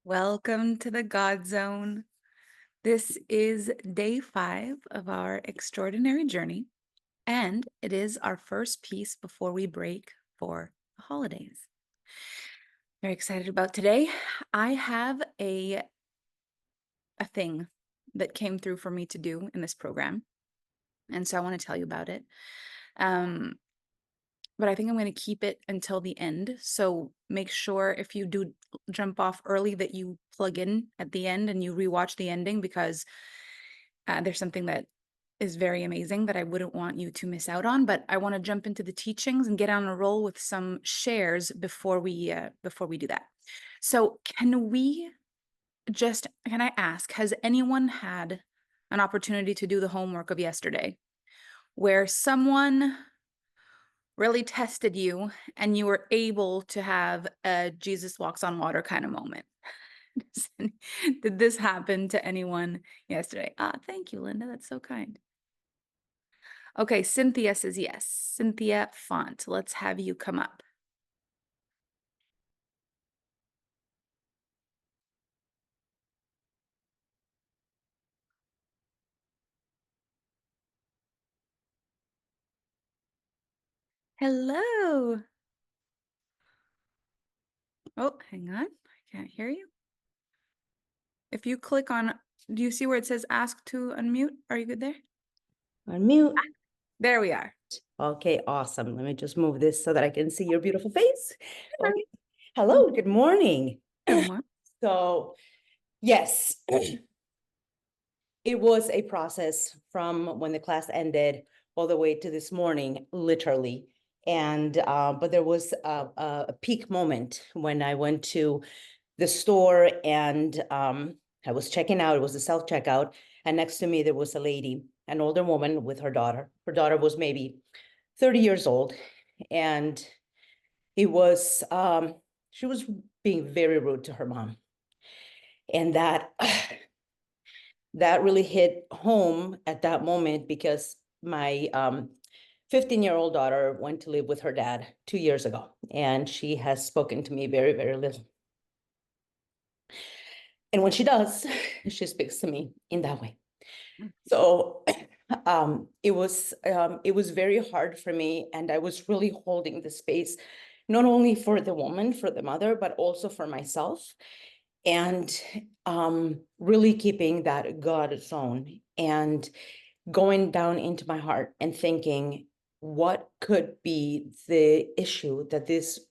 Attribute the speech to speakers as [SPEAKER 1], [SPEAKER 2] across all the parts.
[SPEAKER 1] Welcome to the God Zone. This is day 5 of our extraordinary journey, and it is our first piece before we break for the holidays. Very excited about today. I have a thing that came through for me to do in this program, and so I want to tell you about it. But I think I'm going to keep it until the end. So make sure if you do jump off early that you plug in at the end and you rewatch the ending, because there's something that is very amazing that I wouldn't want you to miss out on. But I want to jump into the teachings and get on a roll with some shares before we do that. So can I ask, has anyone had an opportunity to do the homework of yesterday where someone really tested you and you were able to have a Jesus walks on water kind of moment? Did this happen to anyone yesterday? Thank you, Linda. That's so kind. Okay, Cynthia says yes. Cinthya Font, let's have you come up. Hello. Oh, hang on. I can't hear you. If you click on, do you see where it says ask to unmute? Are you good there?
[SPEAKER 2] Unmute.
[SPEAKER 1] There we are.
[SPEAKER 2] Okay, awesome. Let me just move this so that I can see your beautiful face. Okay. Hello, good morning.
[SPEAKER 1] Good morning.
[SPEAKER 2] So, yes, it was a process from when the class ended all the way to this morning, literally. And but there was a peak moment when I went to the store and I was checking out. It was a self-checkout, and next to me there was a lady, an older woman with her daughter. Her daughter was maybe 30 years old, and it was she was being very rude to her mom, and that that really hit home at that moment because my 15-year-old daughter went to live with her dad 2 years ago, and she has spoken to me very, very little. And when she does, she speaks to me in that way. So it was very hard for me, and I was really holding the space, not only for the woman, for the mother, but also for myself, and really keeping that God zone and going down into my heart and thinking, what could be the issue that this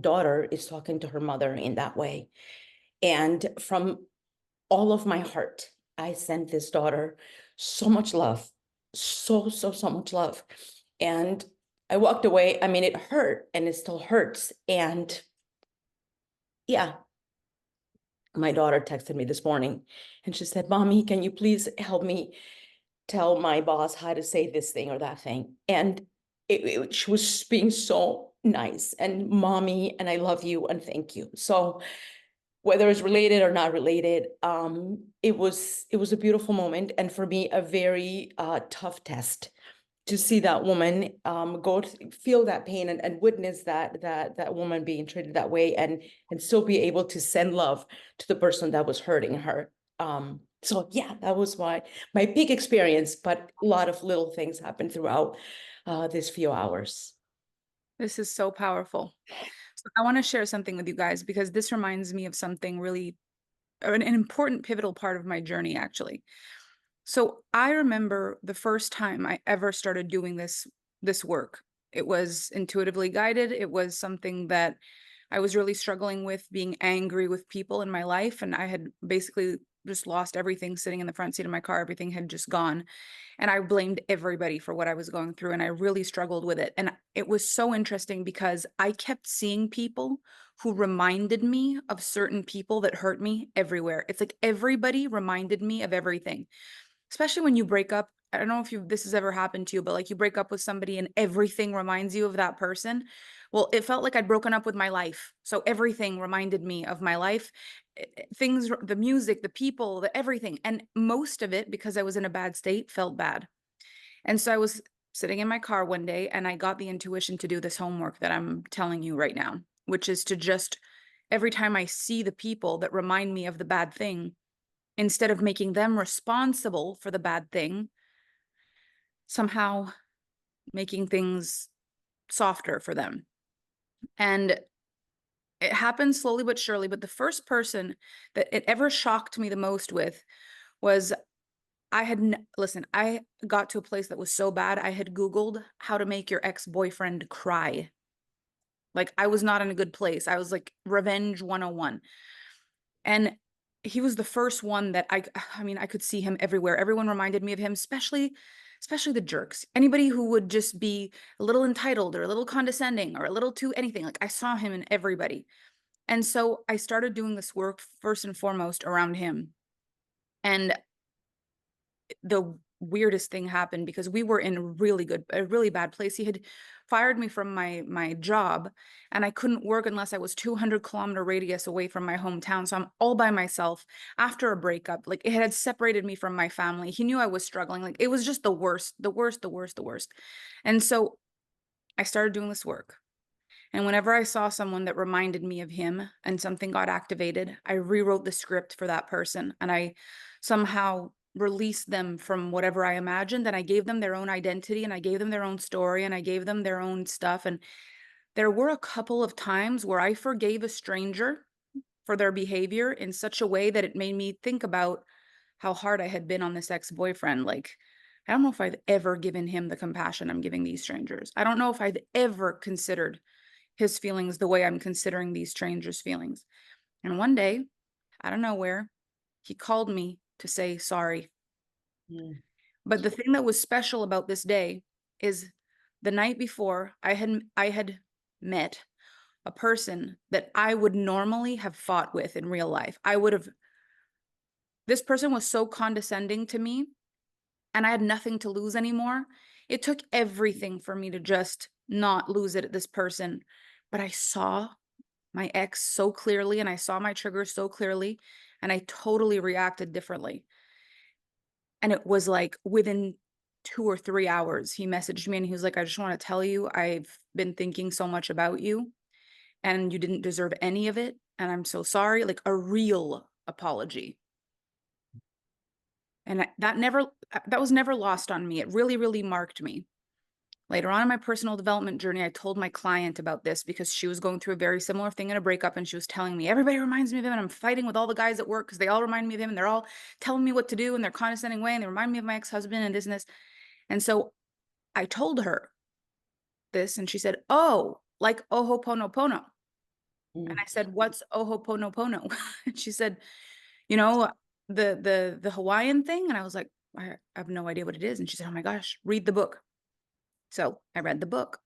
[SPEAKER 2] daughter is talking to her mother in that way? And from all of my heart, I sent this daughter so much love, so much love. And I walked away. I mean, it hurt and it still hurts. And yeah, my daughter texted me this morning and she said, "Mommy, can you please help me tell my boss how to say this thing or that thing?" And she was being so nice and mommy, and I love you and thank you. So whether it's related or not related, it was a beautiful moment, and for me, a very tough test to see that woman feel that pain and witness that woman being treated that way, and still be able to send love to the person that was hurting her. So yeah, that was my peak experience, but a lot of little things happened throughout these few hours.
[SPEAKER 1] This is so powerful. So I want to share something with you guys because this reminds me of something really, an important pivotal part of my journey, actually. So I remember the first time I ever started doing this work. It was intuitively guided. It was something that I was really struggling with, being angry with people in my life, and I had basically just lost everything sitting in the front seat of my car. Everything had just gone. And I blamed everybody for what I was going through, and I really struggled with it. And it was so interesting because I kept seeing people who reminded me of certain people that hurt me everywhere. It's like everybody reminded me of everything. Especially when you break up. I don't know if this has ever happened to you, but like you break up with somebody and everything reminds you of that person. Well, it felt like I'd broken up with my life. So everything reminded me of my life. Things, the music, the people, the everything. And most of it, because I was in a bad state, felt bad. And so I was sitting in my car one day and I got the intuition to do this homework that I'm telling you right now, which is to just every time I see the people that remind me of the bad thing, instead of making them responsible for the bad thing, somehow making things softer for them. And it happened slowly but surely. But the first person that it ever shocked me the most with was listen, I got to a place that was so bad. I had Googled how to make your ex-boyfriend cry. Like, I was not in a good place. I was like revenge 101. And he was the first one that I mean, I could see him everywhere. Everyone reminded me of him, especially the jerks. Anybody who would just be a little entitled or a little condescending or a little too anything. Like, I saw him in everybody. And so I started doing this work first and foremost around him. And the weirdest thing happened because we were in a really bad place. He had fired me from my job, and I couldn't work unless I was 200-kilometer radius away from my hometown. So I'm all by myself after a breakup. Like, it had separated me from my family. He knew I was struggling. Like, it was just the worst, the worst, the worst, the worst. And so I started doing this work. And whenever I saw someone that reminded me of him and something got activated, I rewrote the script for that person, and I somehow released them from whatever I imagined, and I gave them their own identity, and I gave them their own story, and I gave them their own stuff. And there were a couple of times where I forgave a stranger for their behavior in such a way that it made me think about how hard I had been on this ex-boyfriend. Like, I don't know if I've ever given him the compassion I'm giving these strangers. I don't know if I'd ever considered his feelings the way I'm considering these strangers' feelings. And one day, out of nowhere, he called me to say sorry.
[SPEAKER 2] Mm.
[SPEAKER 1] But the thing that was special about this day is the night before I had met a person that I would normally have fought with in real life. This person was so condescending to me, and I had nothing to lose anymore. It took everything for me to just not lose it at this person. But I saw my ex so clearly, and I saw my triggers so clearly, and I totally reacted differently. And it was like within 2 or 3 hours, he messaged me and he was like, "I just wanna tell you, I've been thinking so much about you, and you didn't deserve any of it, and I'm so sorry." Like, a real apology. And that was never lost on me. It really, really marked me. Later on in my personal development journey, I told my client about this because she was going through a very similar thing in a breakup, and she was telling me, "Everybody reminds me of him, and I'm fighting with all the guys at work because they all remind me of him, and they're all telling me what to do in their condescending way, and they remind me of my ex-husband and this and this." And so I told her this, and she said, "Oh, like Oho'oponopono." And
[SPEAKER 2] Mm.
[SPEAKER 1] I said, "What's Oho'oponopono?" And she said, "You know, the Hawaiian thing?" And I was like, "I have no idea what it is." And she said, "Oh my gosh, read the book." So I read the book.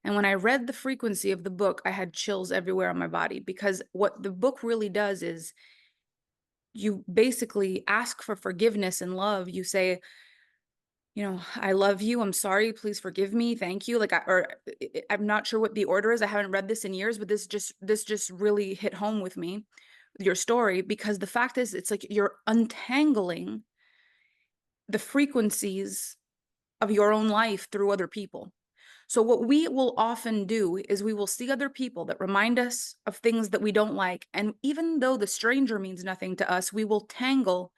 [SPEAKER 1] And when I read the frequency of the book, I had chills everywhere on my body, because what the book really does is you basically ask for forgiveness and love. You say, "I love you. I'm sorry. Please forgive me. Thank you." Like, I'm not sure what the order is. I haven't read this in years, but this just really hit home with me, your story, because the fact is, it's like you're untangling the frequencies of your own life through other people. So what we will often do is we will see other people that remind us of things that we don't like. And even though the stranger means nothing to us, we will tangle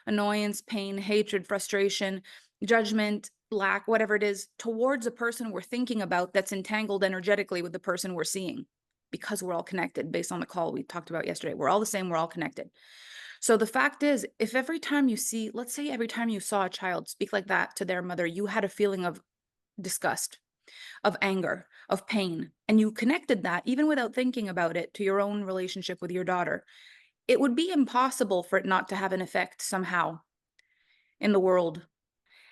[SPEAKER 1] annoyance, pain, hatred, frustration, judgment, lack, whatever it is, towards a person we're thinking about that's entangled energetically with the person we're seeing, because we're all connected based on the call we talked about yesterday. We're all the same, we're all connected. So the fact is, if every time you see, let's say every time you saw a child speak like that to their mother, you had a feeling of disgust, of anger, of pain, and you connected that, even without thinking about it, to your own relationship with your daughter, it would be impossible for it not to have an effect somehow in the world,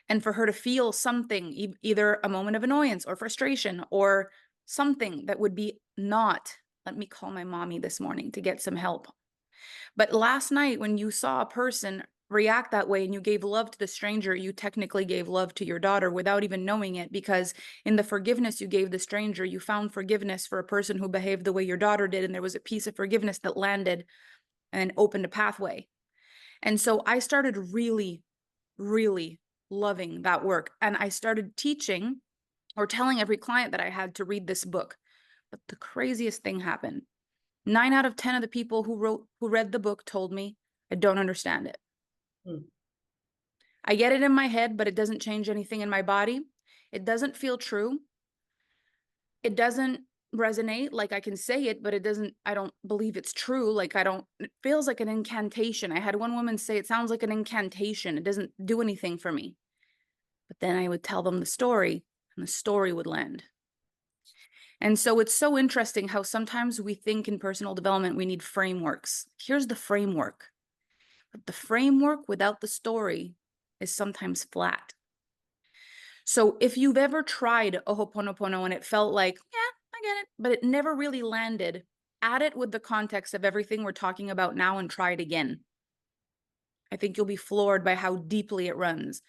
[SPEAKER 1] and for her to feel something, either a moment of annoyance or frustration or something that would be not, "Let me call my mommy this morning to get some help." But last night, when you saw a person react that way and you gave love to the stranger, you technically gave love to your daughter without even knowing it, because in the forgiveness you gave the stranger, you found forgiveness for a person who behaved the way your daughter did, and there was a piece of forgiveness that landed and opened a pathway. And so I started really, really loving that work, and I started teaching or telling every client that I had to read this book. But the craziest thing happened. 9 out of 10 of the people who read the book told me, I don't understand it.
[SPEAKER 2] Mm.
[SPEAKER 1] I get it in my head, but it doesn't change anything in my body. It doesn't feel true. It doesn't resonate. Like I can say it, but I don't believe it's true. It feels like an incantation. I had one woman say, it sounds like an incantation. It doesn't do anything for me. But then I would tell them the story, and the story would land. And so it's so interesting how sometimes we think in personal development we need frameworks. Here's the framework. But the framework without the story is sometimes flat. So if you've ever tried Ho'oponopono and it felt like, yeah, I get it, but it never really landed, add it with the context of everything we're talking about now and try it again. I think you'll be floored by how deeply it runs.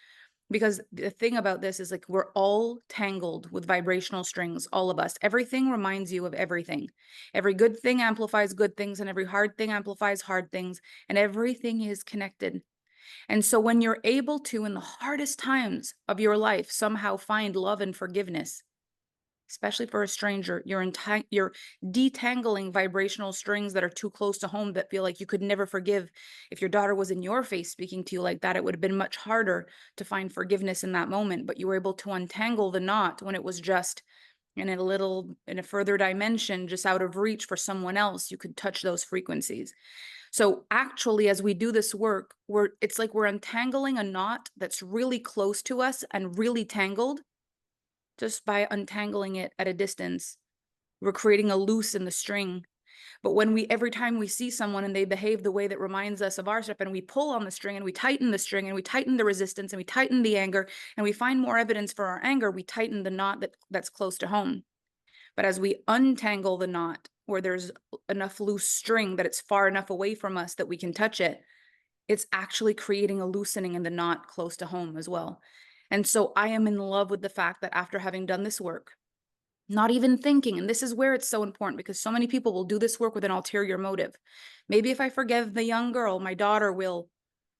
[SPEAKER 1] Because the thing about this is, like, we're all tangled with vibrational strings, all of us. Everything reminds you of everything. Every good thing amplifies good things, and every hard thing amplifies hard things, and everything is connected. And so when you're able to, in the hardest times of your life, somehow find love and forgiveness, especially for a stranger, you're detangling vibrational strings that are too close to home, that feel like you could never forgive. If your daughter was in your face speaking to you like that, it would have been much harder to find forgiveness in that moment, but you were able to untangle the knot when it was just in a further dimension, just out of reach for someone else. You could touch those frequencies. So actually, as we do this work, it's like we're untangling a knot that's really close to us and really tangled. Just by untangling it at a distance, we're creating a loose in the string. But every time we see someone and they behave the way that reminds us of our stuff, and we pull on the string and we tighten the string and we tighten the resistance and we tighten the anger and we find more evidence for our anger, we tighten the knot that's close to home. But as we untangle the knot where there's enough loose string that it's far enough away from us that we can touch it, it's actually creating a loosening in the knot close to home as well. And so I am in love with the fact that after having done this work, not even thinking, and this is where it's so important, because so many people will do this work with an ulterior motive. Maybe if I forgive the young girl, my daughter will,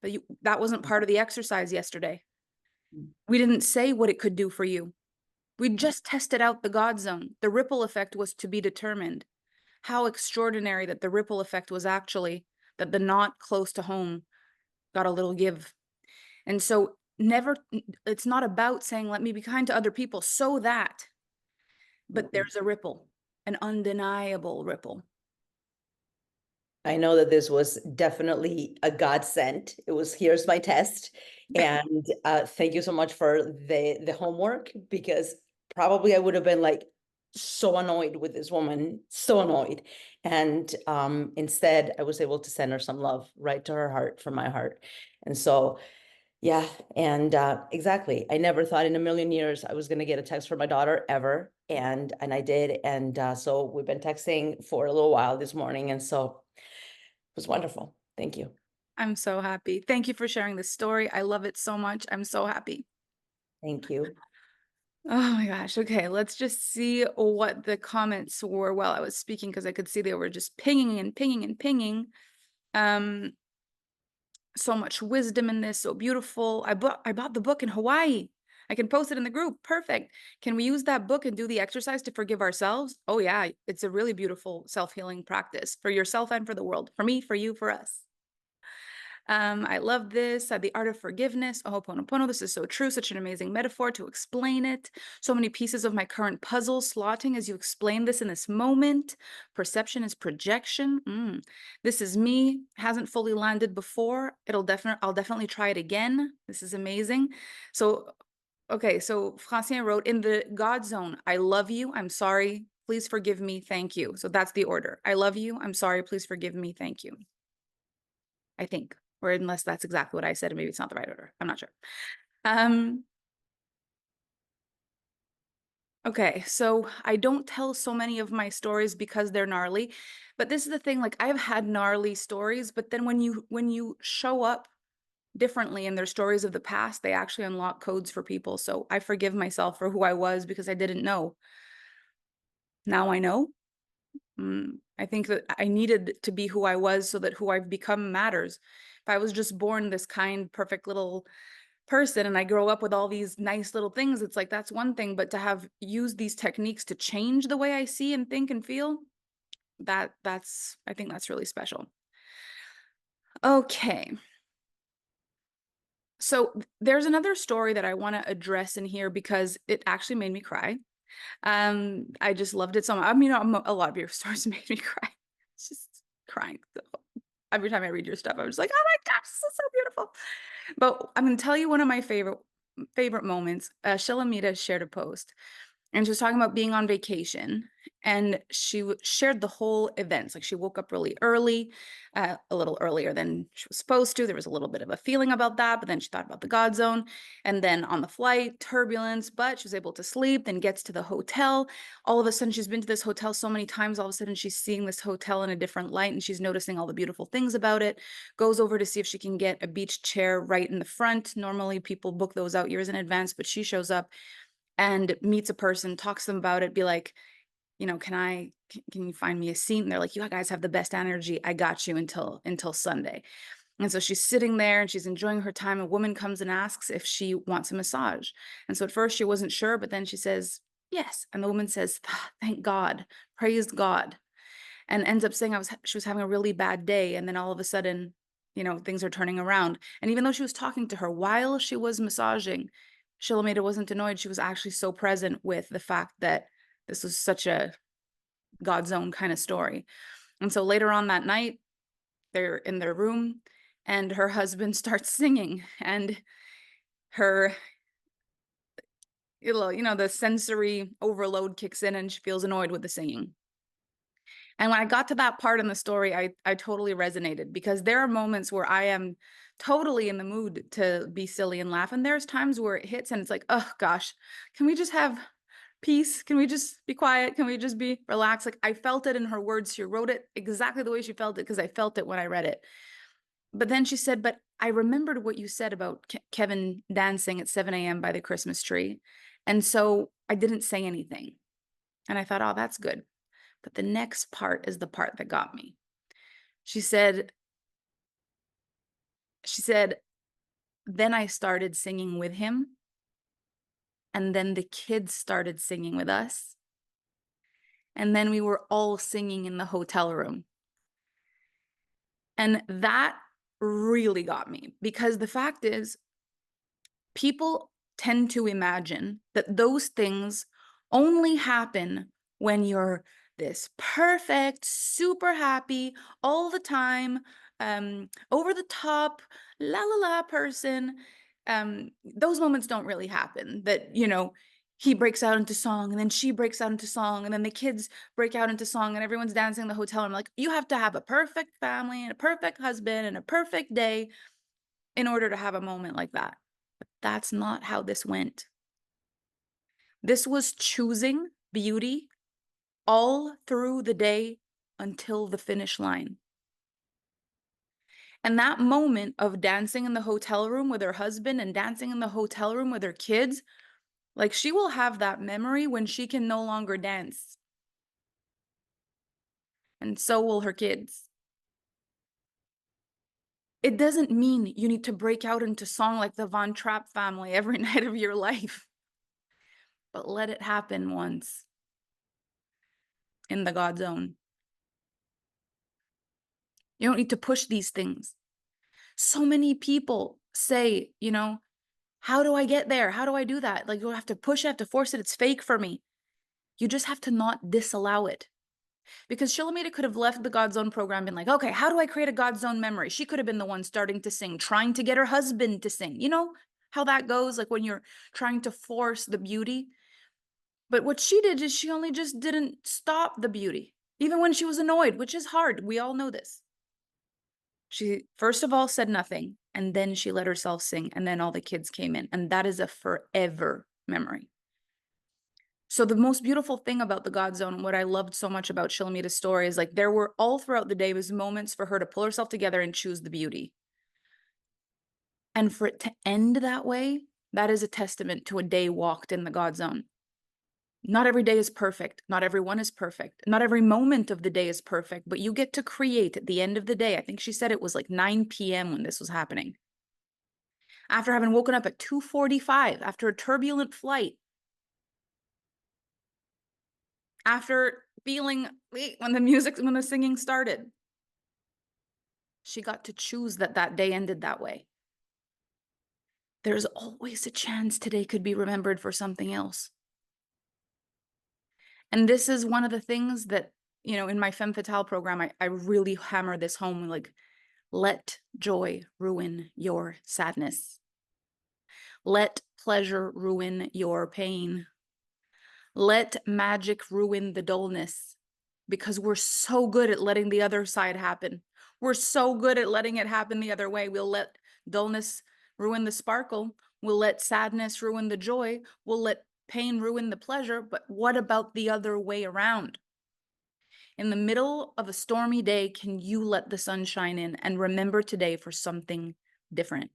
[SPEAKER 1] but that wasn't part of the exercise yesterday. We didn't say what it could do for you. We just tested out the God zone. The ripple effect was to be determined. How extraordinary that the ripple effect was actually that the knot close to home got a little give. And so it's not about saying, let me be kind to other people so that, but there's a ripple, an undeniable ripple.
[SPEAKER 2] I know that this was definitely a godsend. It was, here's my test. And thank you so much for the homework, because probably I would have been like so annoyed with this woman, so annoyed. And instead, I was able to send her some love right to her heart, from my heart. And so, yeah, and exactly. I never thought in a million years I was going to get a text from my daughter ever. And I did. And so we've been texting for a little while this morning. And so it was wonderful. Thank you.
[SPEAKER 1] I'm so happy. Thank you for sharing this story. I love it so much. I'm so happy.
[SPEAKER 2] Thank you.
[SPEAKER 1] Oh my gosh. Okay, let's just see what the comments were while I was speaking, because I could see they were just pinging and pinging and pinging. So much wisdom in this, so beautiful. I bought the book in Hawaii. I can post it in the group. Perfect. Can we use that book and do the exercise to forgive ourselves? Oh yeah, it's a really beautiful self-healing practice for yourself and for the world. For me, for you, for us. I love this. The art of forgiveness. Oh, Ho'oponopono. This is so true. Such an amazing metaphor to explain it. So many pieces of my current puzzle slotting as you explain this in this moment. Perception is projection. This is me. Hasn't fully landed before. I'll definitely try it again. This is amazing. So, okay. So Francien wrote, in the God zone, I love you. I'm sorry. Please forgive me. Thank you. So that's the order. I love you. I'm sorry. Please forgive me. Thank you. I think, or unless that's exactly what I said, and maybe it's not the right order. I'm not sure. Okay, so I don't tell so many of my stories because they're gnarly, but this is the thing, like, I've had gnarly stories, but then when you show up differently in their stories of the past, they actually unlock codes for people. So I forgive myself for who I was because I didn't know. Now I know. I think that I needed to be who I was so that who I've become matters. If I was just born this kind, perfect little person and I grow up with all these nice little things, it's like, that's one thing, but to have used these techniques to change the way I see and think and feel, I think that's really special. Okay. So there's another story that I want to address in here because it actually made me cry. I just loved it so much. I mean, a lot of your stories made me cry. It's just crying. So every time I read your stuff, I'm just like, oh my gosh, this is so beautiful. But I'm gonna tell you one of my favorite moments. Shilamida shared a post, and she was talking about being on vacation, and she shared the whole events. Like she woke up really early, a little earlier than she was supposed to. There was a little bit of a feeling about that, but then she thought about the God zone. And then on the flight, turbulence, but she was able to sleep, then gets to the hotel. All of a sudden, she's been to this hotel so many times. All of a sudden, she's seeing this hotel in a different light, and she's noticing all the beautiful things about it. Goes over to see if she can get a beach chair right in the front. Normally, people book those out years in advance, but she shows up and meets a person, talks to them about it, be like, you know, can you find me a seat? And they're like, you guys have the best energy. I got you until Sunday. And so she's sitting there and she's enjoying her time. A woman comes and asks if she wants a massage. And so at first she wasn't sure, but then she says, yes. And the woman says, thank God, praise God. And ends up saying she was having a really bad day. And then all of a sudden, you know, things are turning around. And even though she was talking to her while she was massaging, Shilamida wasn't annoyed. She was actually so present with the fact that this was such a God's own kind of story. And so later on that night, they're in their room and her husband starts singing, and her, you know, the sensory overload kicks in and she feels annoyed with the singing. And when I got to that part in the story, I totally resonated, because there are moments where I am totally in the mood to be silly and laugh. And there's times where it hits and it's like, oh gosh, can we just have peace? Can we just be quiet? Can we just be relaxed? Like I felt it in her words. She wrote it exactly the way she felt it because I felt it when I read it. But then she said, but I remembered what you said about Kevin dancing at 7 a.m. by the Christmas tree. And so I didn't say anything. And I thought, oh, that's good. But the next part is the part that got me. She said, she said, then I started singing with him. And then the kids started singing with us. And then we were all singing in the hotel room. And that really got me, because the fact is, people tend to imagine that those things only happen when you're this perfect, super happy, all the time, over the top, la la la person. Those moments don't really happen. That, you know, he breaks out into song and then she breaks out into song and then the kids break out into song and everyone's dancing in the hotel. I'm like, you have to have a perfect family and a perfect husband and a perfect day in order to have a moment like that. But that's not how this went. This was choosing beauty all through the day until the finish line. And that moment of dancing in the hotel room with her husband and dancing in the hotel room with her kids, like she will have that memory when she can no longer dance. And so will her kids. It doesn't mean you need to break out into song like the Von Trapp family every night of your life, but let it happen once in the God zone. You don't need to push these things. So many people say, you know, how do I get there? How do I do that? Like, you have to push it, I have to force it. It's fake for me. You just have to not disallow it. Because Shilamida could have left the God Zone program, been like, okay, how do I create a God Zone memory? She could have been the one starting to sing, trying to get her husband to sing. You know how that goes? Like when you're trying to force the beauty. But what she did is she only just didn't stop the beauty, even when she was annoyed, which is hard. We all know this. She first of all said nothing, and then she let herself sing, and then all the kids came in, and that is a forever memory. So the most beautiful thing about the God Zone, what I loved so much about Shilamida's story, is like there were all throughout the day was moments for her to pull herself together and choose the beauty. And for it to end that way, that is a testament to a day walked in the God Zone. Not every day is perfect. Not everyone is perfect. Not every moment of the day is perfect, but you get to create at the end of the day. I think she said it was like 9 p.m. when this was happening. After having woken up at 2:45 after a turbulent flight, after feeling when the singing started. She got to choose that day ended that way. There's always a chance today could be remembered for something else. And this is one of the things that, in my Femme Fatale program, I really hammer this home, like, let joy ruin your sadness. Let pleasure ruin your pain. Let magic ruin the dullness, because we're so good at letting the other side happen. We're so good at letting it happen the other way. We'll let dullness ruin the sparkle. We'll let sadness ruin the joy. We'll let pain ruin the pleasure. But what about the other way around? In the middle of a stormy day, can you let the sun shine in and remember today for something different?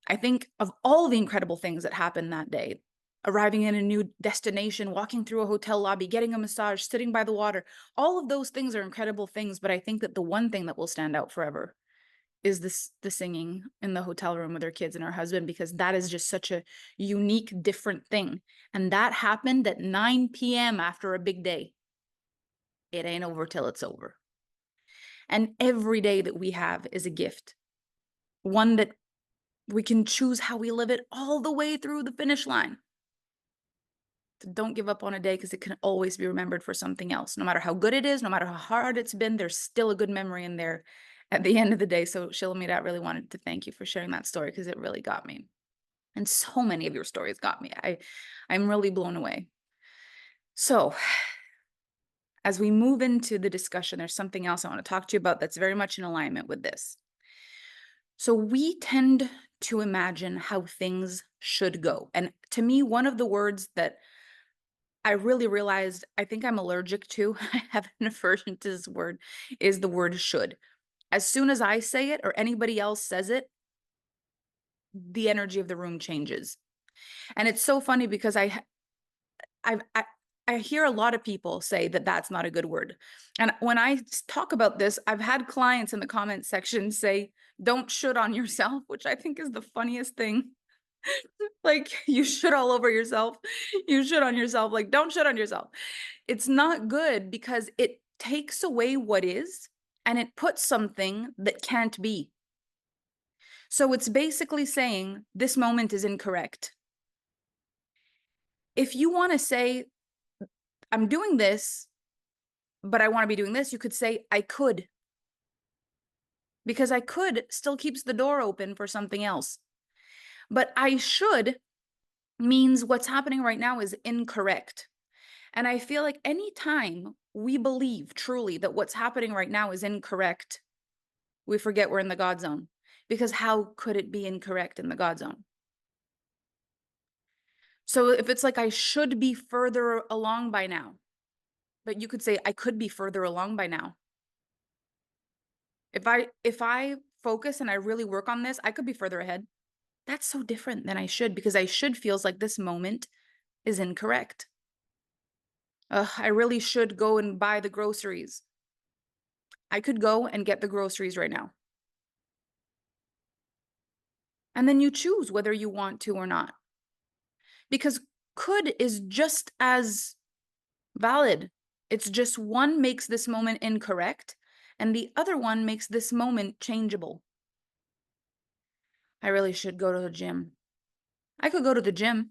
[SPEAKER 1] I think of all the incredible things that happened that day. Arriving in a new destination, walking through a hotel lobby, getting a massage, sitting by the water. All of those things are incredible things, but I think that the one thing that will stand out forever is the singing in the hotel room with her kids and her husband, because that is just such a unique, different thing. And that happened at 9 p.m. after a big day. It ain't over till it's over. And every day that we have is a gift, one that we can choose how we live it all the way through the finish line. So don't give up on a day, because it can always be remembered for something else. No matter how good it is, no matter how hard it's been, there's still a good memory in there at the end of the day. So Shilamida, I really wanted to thank you for sharing that story, because it really got me. And so many of your stories got me. I'm really blown away. So as we move into the discussion, there's something else I want to talk to you about that's very much in alignment with this. So we tend to imagine how things should go. And to me, one of the words that I really realized I think I'm allergic to, I have an aversion to this word, is the word should. As soon as I say it or anybody else says it, the energy of the room changes. And it's so funny because I hear a lot of people say that that's not a good word. And when I talk about this, I've had clients in the comment section say, don't should on yourself, which I think is the funniest thing. Like, you should all over yourself. You should on yourself. Like, don't should on yourself. It's not good, because it takes away what is and it puts something that can't be. So it's basically saying this moment is incorrect. If you want to say, I'm doing this, but I want to be doing this, you could say, I could. Because I could still keeps the door open for something else. But I should means what's happening right now is incorrect. And I feel like anytime we believe truly that what's happening right now is incorrect, we forget we're in the God zone. Because how could it be incorrect in the God zone? So if it's like I should be further along by now, but you could say I could be further along by now. If I focus and I really work on this, I could be further ahead. That's so different than I should, because I should feels like this moment is incorrect. I really should go and buy the groceries. I could go and get the groceries right now. And then you choose whether you want to or not. Because could is just as valid. It's just one makes this moment incorrect, and the other one makes this moment changeable. I really should go to the gym. I could go to the gym.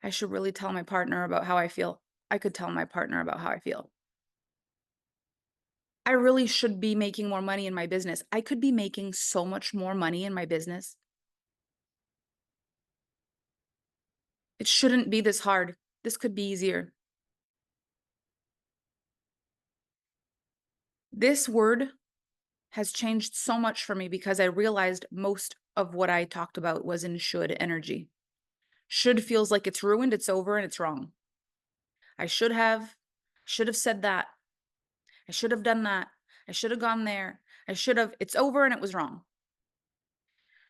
[SPEAKER 1] I should really tell my partner about how I feel. I could tell my partner about how I feel. I really should be making more money in my business. I could be making so much more money in my business. It shouldn't be this hard. This could be easier. This word has changed so much for me, because I realized most of what I talked about was in should energy. Should feels like it's ruined, it's over, and it's wrong. I should have said that. I should have done that. I should have gone there. It's over and it was wrong.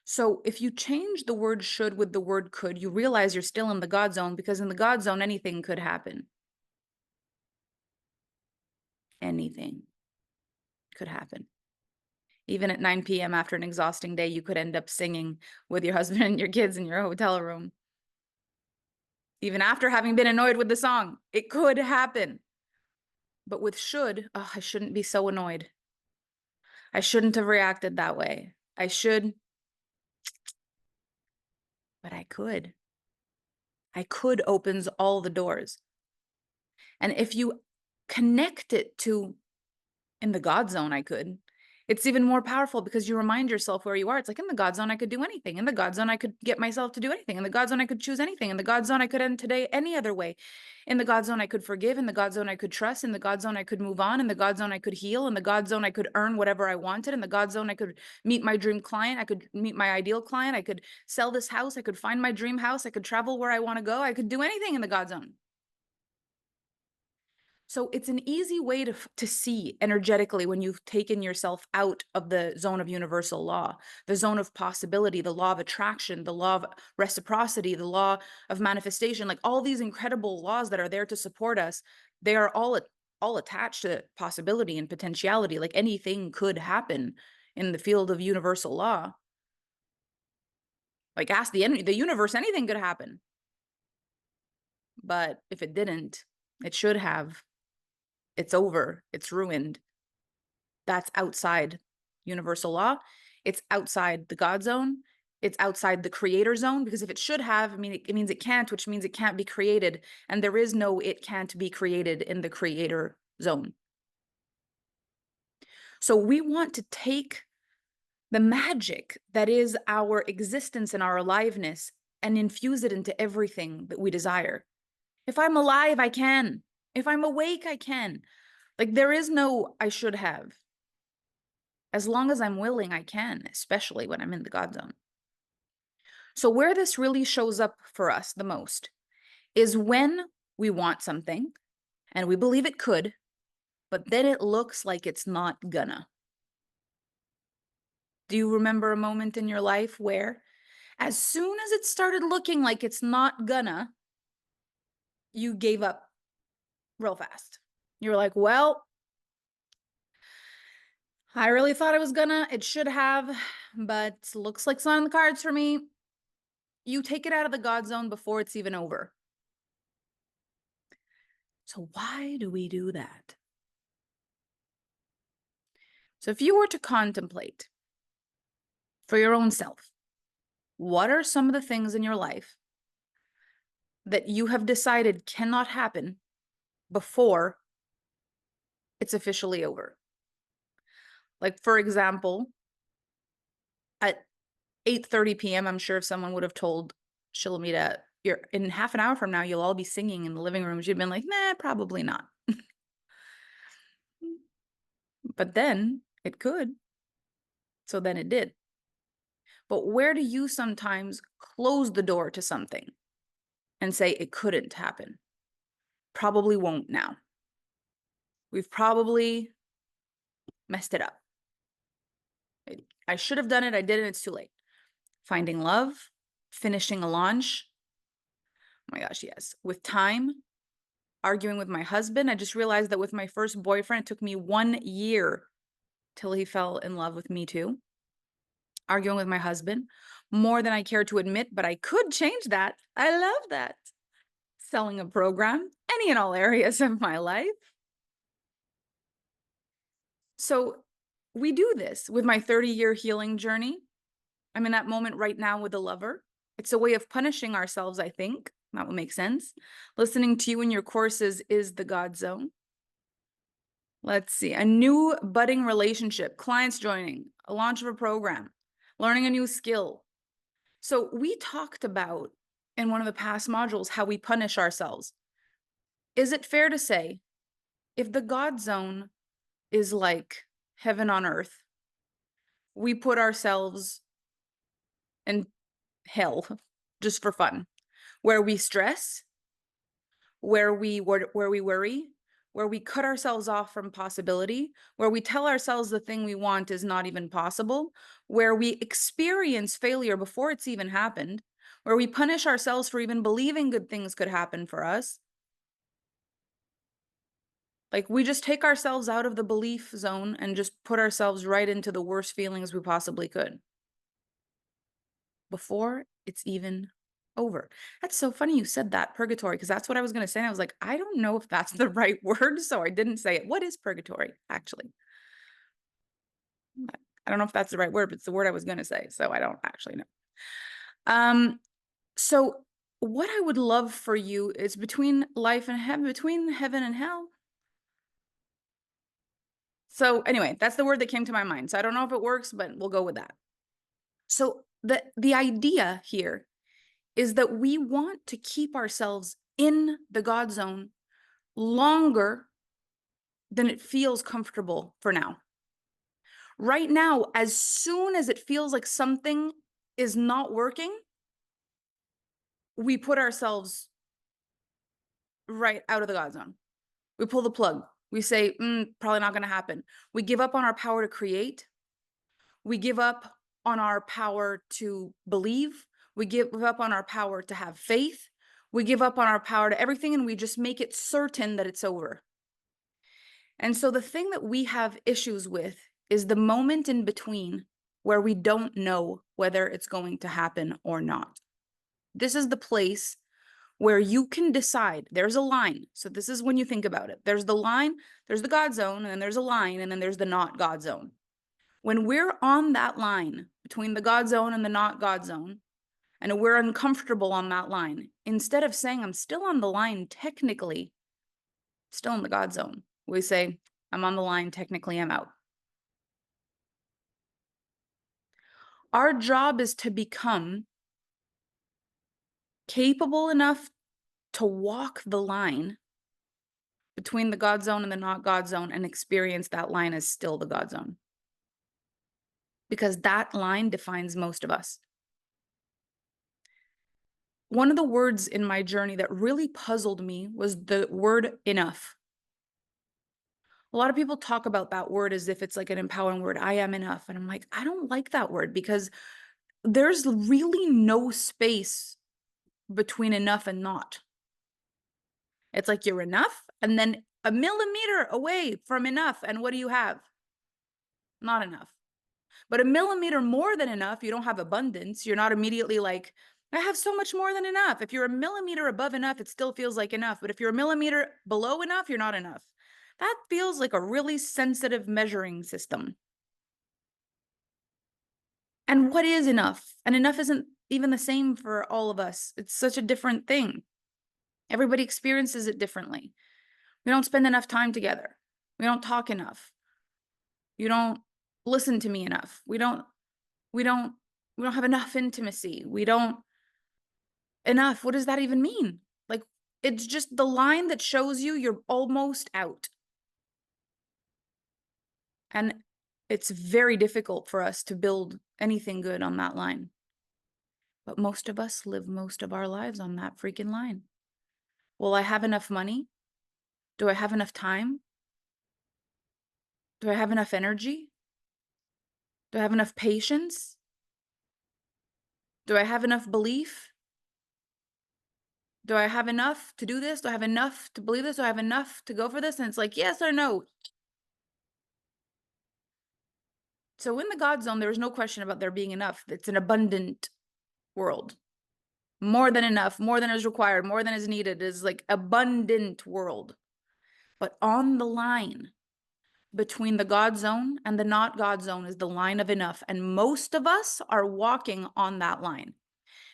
[SPEAKER 1] So if you change the word should with the word could, you realize you're still in the God zone, because in the God zone, anything could happen. Anything could happen. Even at 9 p.m. after an exhausting day, you could end up singing with your husband and your kids in your hotel room. Even after having been annoyed with the song, it could happen. But with should, oh, I shouldn't be so annoyed. I shouldn't have reacted that way. I should, but I could. I could opens all the doors. And if you connect it to in the God zone, I could, it's even more powerful because you remind yourself where you are. It's like in the God zone, I could do anything. In the God zone, I could get myself to do anything. In the God zone, I could choose anything. In the God zone, I could end today any other way. In the God zone, I could forgive. In the God zone, I could trust. In the God zone, I could move on. In the God zone, I could heal. In the God zone, I could earn whatever I wanted. In the God zone, I could meet my dream client. I could meet my ideal client. I could sell this house. I could find my dream house. I could travel where I want to go. I could do anything in the God zone. So it's an easy way to see energetically when you've taken yourself out of the zone of universal law, the zone of possibility, the law of attraction, the law of reciprocity, the law of manifestation, like all these incredible laws that are there to support us. They are all attached to possibility and potentiality. Like anything could happen in the field of universal law. Like ask the universe, anything could happen. But if it didn't, it should have. It's over. It's ruined. That's outside universal law. It's outside the God zone. It's outside the creator zone, because if it should have, I mean, it means it can't, which means it can't be created. And there is no it can't be created in the creator zone. So we want to take the magic that is our existence and our aliveness and infuse it into everything that we desire. If I'm alive, I can. If I'm awake, I can. Like there is no I should have. As long as I'm willing, I can, especially when I'm in the God zone. So where this really shows up for us the most is when we want something and we believe it could, but then it looks like it's not gonna. Do you remember a moment in your life where as soon as it started looking like it's not gonna, you gave up real fast? You're like, well, I really thought it was gonna, it should have, but looks like it's not on the cards for me. You take it out of the God zone before it's even over. So why do we do that? So if you were to contemplate for your own self, what are some of the things in your life that you have decided cannot happen before it's officially over? Like, for example, at 8:30 p.m., I'm sure if someone would have told Shilamida, you're in half an hour from now, you'll all be singing in the living room, she'd been like, nah, probably not. But then it could. So then it did. But where do you sometimes close the door to something and say it couldn't happen? Probably won't now. We've probably messed it up. I should have done it. I didn't. It's too late. Finding love, finishing a launch. Oh my gosh, yes. With time, arguing with my husband. I just realized that with my first boyfriend, it took me 1 year till he fell in love with me too. Arguing with my husband more than I care to admit, but I could change that. I love that. Selling a program, any and all areas of my life. So we do this with my 30-year healing journey. I'm in that moment right now with a lover. It's a way of punishing ourselves, I think. That would make sense. Listening to you in your courses is the God zone. Let's see. A new budding relationship, clients joining, a launch of a program, learning a new skill. So we talked about in one of the past modules how we punish ourselves. Is it fair to say if the God zone is like heaven on earth, we put ourselves in hell just for fun, where we stress, where we worry, where we cut ourselves off from possibility, where we tell ourselves the thing we want is not even possible, where we experience failure before it's even happened, where we punish ourselves for even believing good things could happen for us. Like we just take ourselves out of the belief zone and just put ourselves right into the worst feelings we possibly could before it's even over. That's so funny you said that, purgatory, because that's what I was going to say. And I was like, I don't know if that's the right word, so I didn't say it. What is purgatory, actually? I don't know if that's the right word, but it's the word I was going to say, so I don't actually know. So what I would love for you is between life and heaven, between heaven and hell. So anyway, that's the word that came to my mind. So I don't know if it works, but we'll go with that. So the idea here is that we want to keep ourselves in the God zone longer than it feels comfortable for now. Right now, as soon as it feels like something is not working, we put ourselves right out of the God zone. We pull the plug. We say, probably not going to happen. We give up on our power to create. We give up on our power to believe. We give up on our power to have faith. We give up on our power to everything, and we just make it certain that it's over. And so the thing that we have issues with is the moment in between where we don't know whether it's going to happen or not. This is the place where you can decide. There's a line. So this is when you think about it. There's the line, there's the God zone, and then there's a line, and then there's the not God zone. When we're on that line between the God zone and the not God zone, and we're uncomfortable on that line, instead of saying, I'm still on the line, technically, still in the God zone, we say, I'm on the line, technically, I'm out. Our job is to become capable enough to walk the line between the God zone and the not God zone and experience that line as still the God zone. Because that line defines most of us. One of the words in my journey that really puzzled me was the word enough. A lot of people talk about that word as if it's like an empowering word. I am enough. And I'm like, I don't like that word because there's really no space between enough and not. It's like you're enough, and then a millimeter away from enough. And what do you have? Not enough. But a millimeter more than enough, you don't have abundance. You're not immediately like, I have so much more than enough. If you're a millimeter above enough, it still feels like enough. But if you're a millimeter below enough, you're not enough. That feels like a really sensitive measuring system. And what is enough? And enough isn't even the same for all of us. It's such a different thing. Everybody experiences it differently. We don't spend enough time together. We don't talk enough. You don't listen to me enough. We don't have enough intimacy. We don't enough. What does that even mean? Like, it's just the line that shows you you're almost out. And it's very difficult for us to build anything good on that line. But most of us live most of our lives on that freaking line. Will I have enough money? Do I have enough time? Do I have enough energy? Do I have enough patience? Do I have enough belief? Do I have enough to do this? Do I have enough to believe this? Do I have enough to go for this? And it's like, yes or no. So in the God zone, there is no question about there being enough. It's an abundant world. More than enough, more than is required, more than is needed, is like abundant world. But on the line between the God zone and the not God zone is the line of enough. And most of us are walking on that line.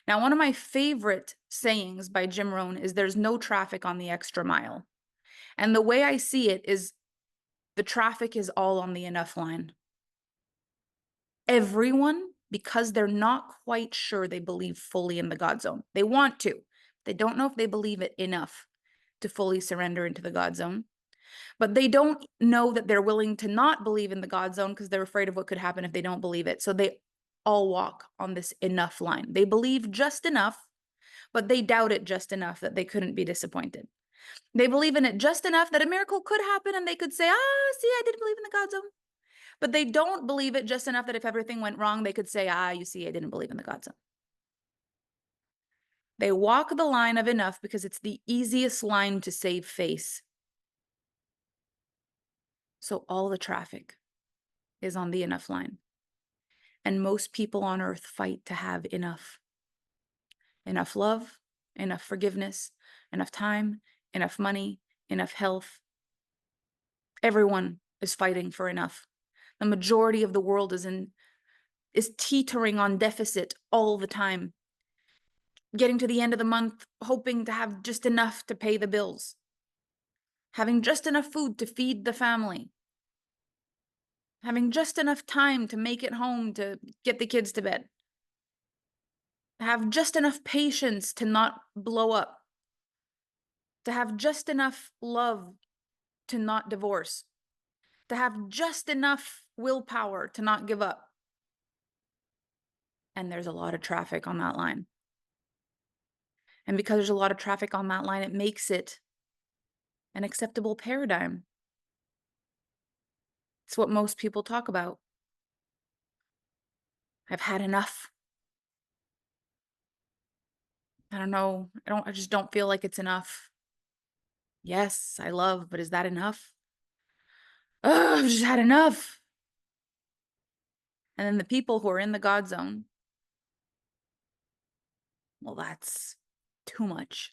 [SPEAKER 1] Now, one of my favorite sayings by Jim Rohn is there's no traffic on the extra mile. And the way I see it is the traffic is all on the enough line. Everyone, because they're not quite sure they believe fully in the God zone. They want to. They don't know if they believe it enough to fully surrender into the God zone. But they don't know that they're willing to not believe in the God zone because they're afraid of what could happen if they don't believe it. So they all walk on this enough line. They believe just enough, but they doubt it just enough that they couldn't be disappointed. They believe in it just enough that a miracle could happen and they could say, see, I didn't believe in the God zone. But they don't believe it just enough that if everything went wrong, they could say, you see, I didn't believe in the God zone. They walk the line of enough because it's the easiest line to save face. So all the traffic is on the enough line. And most people on earth fight to have enough. enough love, enough forgiveness, enough time, enough money, enough health. Everyone is fighting for enough. The majority of the world is teetering on deficit all the time, getting to the end of the month, hoping to have just enough to pay the bills, having just enough food to feed the family, having just enough time to make it home to get the kids to bed, have just enough patience to not blow up, to have just enough love to not divorce, to have just enough willpower to not give up. And there's a lot of traffic on that line. And because there's a lot of traffic on that line, it makes it an acceptable paradigm. It's what most people talk about. I've had enough. I don't know. I just don't feel like it's enough. Yes, I love, but is that enough? Oh, I've just had enough. And then the people who are in the God zone, well, that's too much.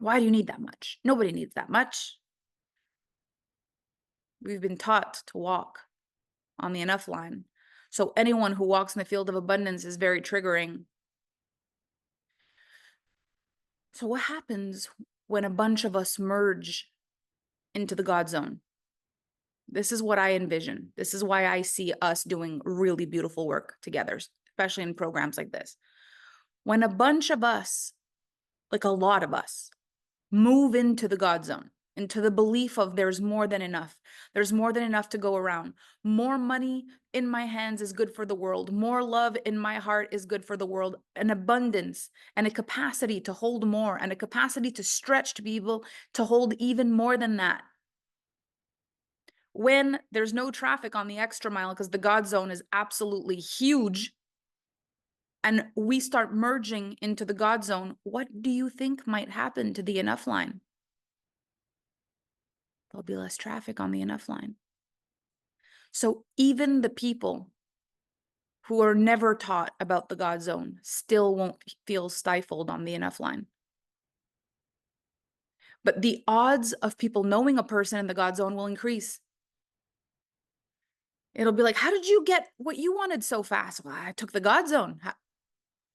[SPEAKER 1] Why do you need that much? Nobody needs that much. We've been taught to walk on the enough line. So anyone who walks in the field of abundance is very triggering. So what happens when a bunch of us merge into the God zone? This is what I envision. This is why I see us doing really beautiful work together, especially in programs like this. When a bunch of us, like a lot of us, move into the God zone, into the belief of there's more than enough. There's more than enough to go around. More money in my hands is good for the world. More love in my heart is good for the world. An abundance and a capacity to hold more and a capacity to stretch to be able to hold even more than that. When there's no traffic on the extra mile because the God zone is absolutely huge and we start merging into the God zone, what do you think might happen to the enough line? There'll be less traffic on the enough line. So even the people who are never taught about the God zone still won't feel stifled on the enough line. But the odds of people knowing a person in the God zone will increase. It'll be like, how did you get what you wanted so fast? Well, I took the God zone.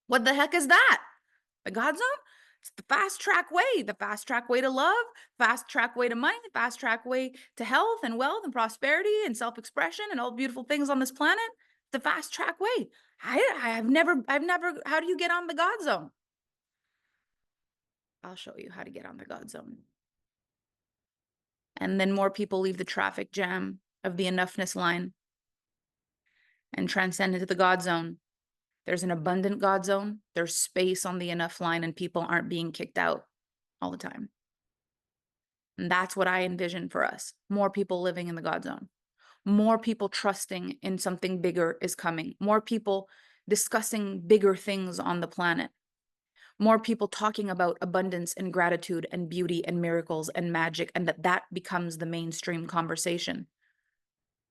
[SPEAKER 1] What the heck is that? The God zone? It's the fast track way to love, fast track way to money, fast track way to health and wealth and prosperity and self-expression and all beautiful things on this planet. The fast track way. I've never, how do you get on the God zone? I'll show you how to get on the God zone. And then more people leave the traffic jam of the enoughness line and transcend into the God zone. There's an abundant God zone. There's space on the enough line and people aren't being kicked out all the time. And that's what I envision for us. More people living in the God zone. More people trusting in something bigger is coming. More people discussing bigger things on the planet. More people talking about abundance and gratitude and beauty and miracles and magic, and that becomes the mainstream conversation.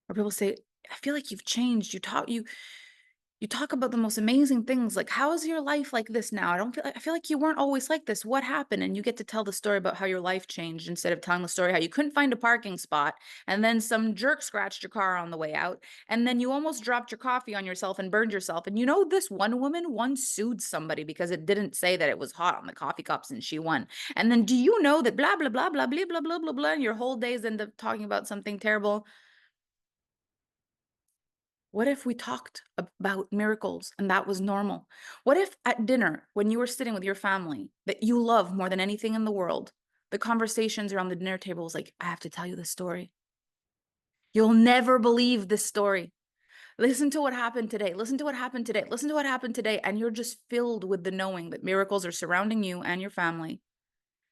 [SPEAKER 1] Where people say, I feel like you've changed. You talk about the most amazing things. Like, how is your life like this now? I feel like you weren't always like this. What happened? And you get to tell the story about how your life changed instead of telling the story how you couldn't find a parking spot. And then some jerk scratched your car on the way out. And then you almost dropped your coffee on yourself and burned yourself. And you know, this one woman once sued somebody because it didn't say that it was hot on the coffee cups and she won. And then do you know that blah, blah, blah, blah, blah, blah, blah, blah, blah, and your whole days end up talking about something terrible? What if we talked about miracles and that was normal? What if at dinner, when you were sitting with your family that you love more than anything in the world, the conversations around the dinner table was like, I have to tell you this story. You'll never believe this story. Listen to what happened today. Listen to what happened today. Listen to what happened today. And you're just filled with the knowing that miracles are surrounding you and your family.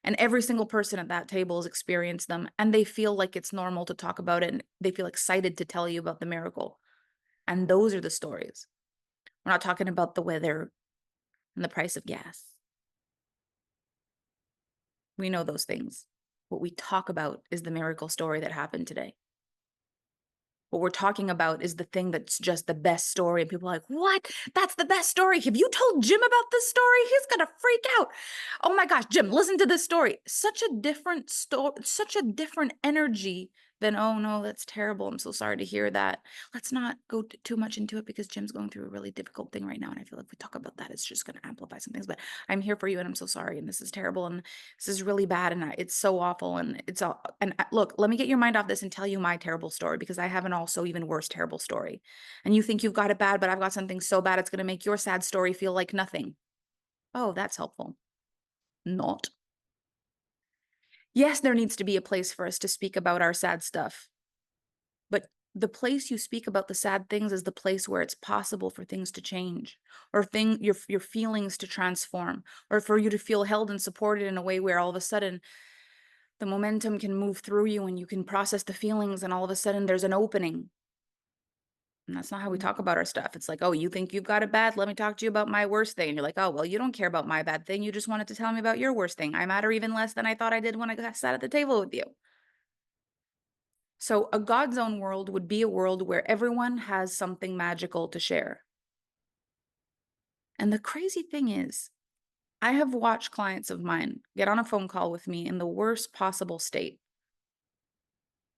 [SPEAKER 1] And every single person at that table has experienced them. And they feel like it's normal to talk about it. And they feel excited to tell you about the miracle. And those are the stories. We're not talking about the weather and the price of gas. We know those things. What we talk about is the miracle story that happened today. What we're talking about is the thing that's just the best story. And people are like, what? That's the best story. Have you told Jim about this story? He's going to freak out. Oh my gosh, Jim, listen to this story. Such a different story, such a different energy than, oh no, that's terrible. I'm so sorry to hear that. Let's not go too much into it because Jim's going through a really difficult thing right now. And I feel like if we talk about that, it's just going to amplify some things. But I'm here for you and I'm so sorry. And this is terrible. And this is really bad. And it's so awful. And it's all, and look, let me get your mind off this and tell you my terrible story because I have an also even worse terrible story. And you think you've got it bad, but I've got something so bad it's going to make your sad story feel like nothing. Oh, that's helpful. Not. Yes, there needs to be a place for us to speak about our sad stuff. But the place you speak about the sad things is the place where it's possible for things to change, or your feelings to transform, or for you to feel held and supported in a way where all of a sudden the momentum can move through you and you can process the feelings and all of a sudden there's an opening. And that's not how we talk about our stuff. It's like, oh, you think you've got it bad? Let me talk to you about my worst thing. And you're like, oh, well, you don't care about my bad thing. You just wanted to tell me about your worst thing. I matter even less than I thought I did when I sat at the table with you. So a God's own world would be a world where everyone has something magical to share. And the crazy thing is, I have watched clients of mine get on a phone call with me in the worst possible state.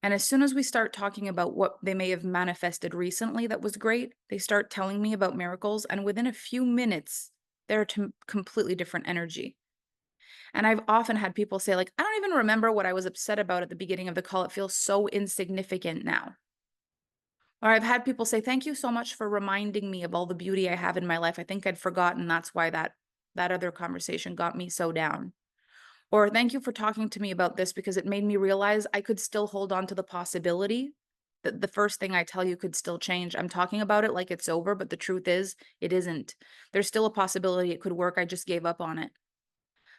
[SPEAKER 1] And as soon as we start talking about what they may have manifested recently that was great, they start telling me about miracles. And within a few minutes, they're a completely different energy. And I've often had people say, like, I don't even remember what I was upset about at the beginning of the call. It feels so insignificant now. Or I've had people say, thank you so much for reminding me of all the beauty I have in my life. I think I'd forgotten. That's why that other conversation got me so down. Or thank you for talking to me about this because it made me realize I could still hold on to the possibility that the first thing I tell you could still change. I'm talking about it like it's over, but the truth is it isn't. There's still a possibility it could work. I just gave up on it.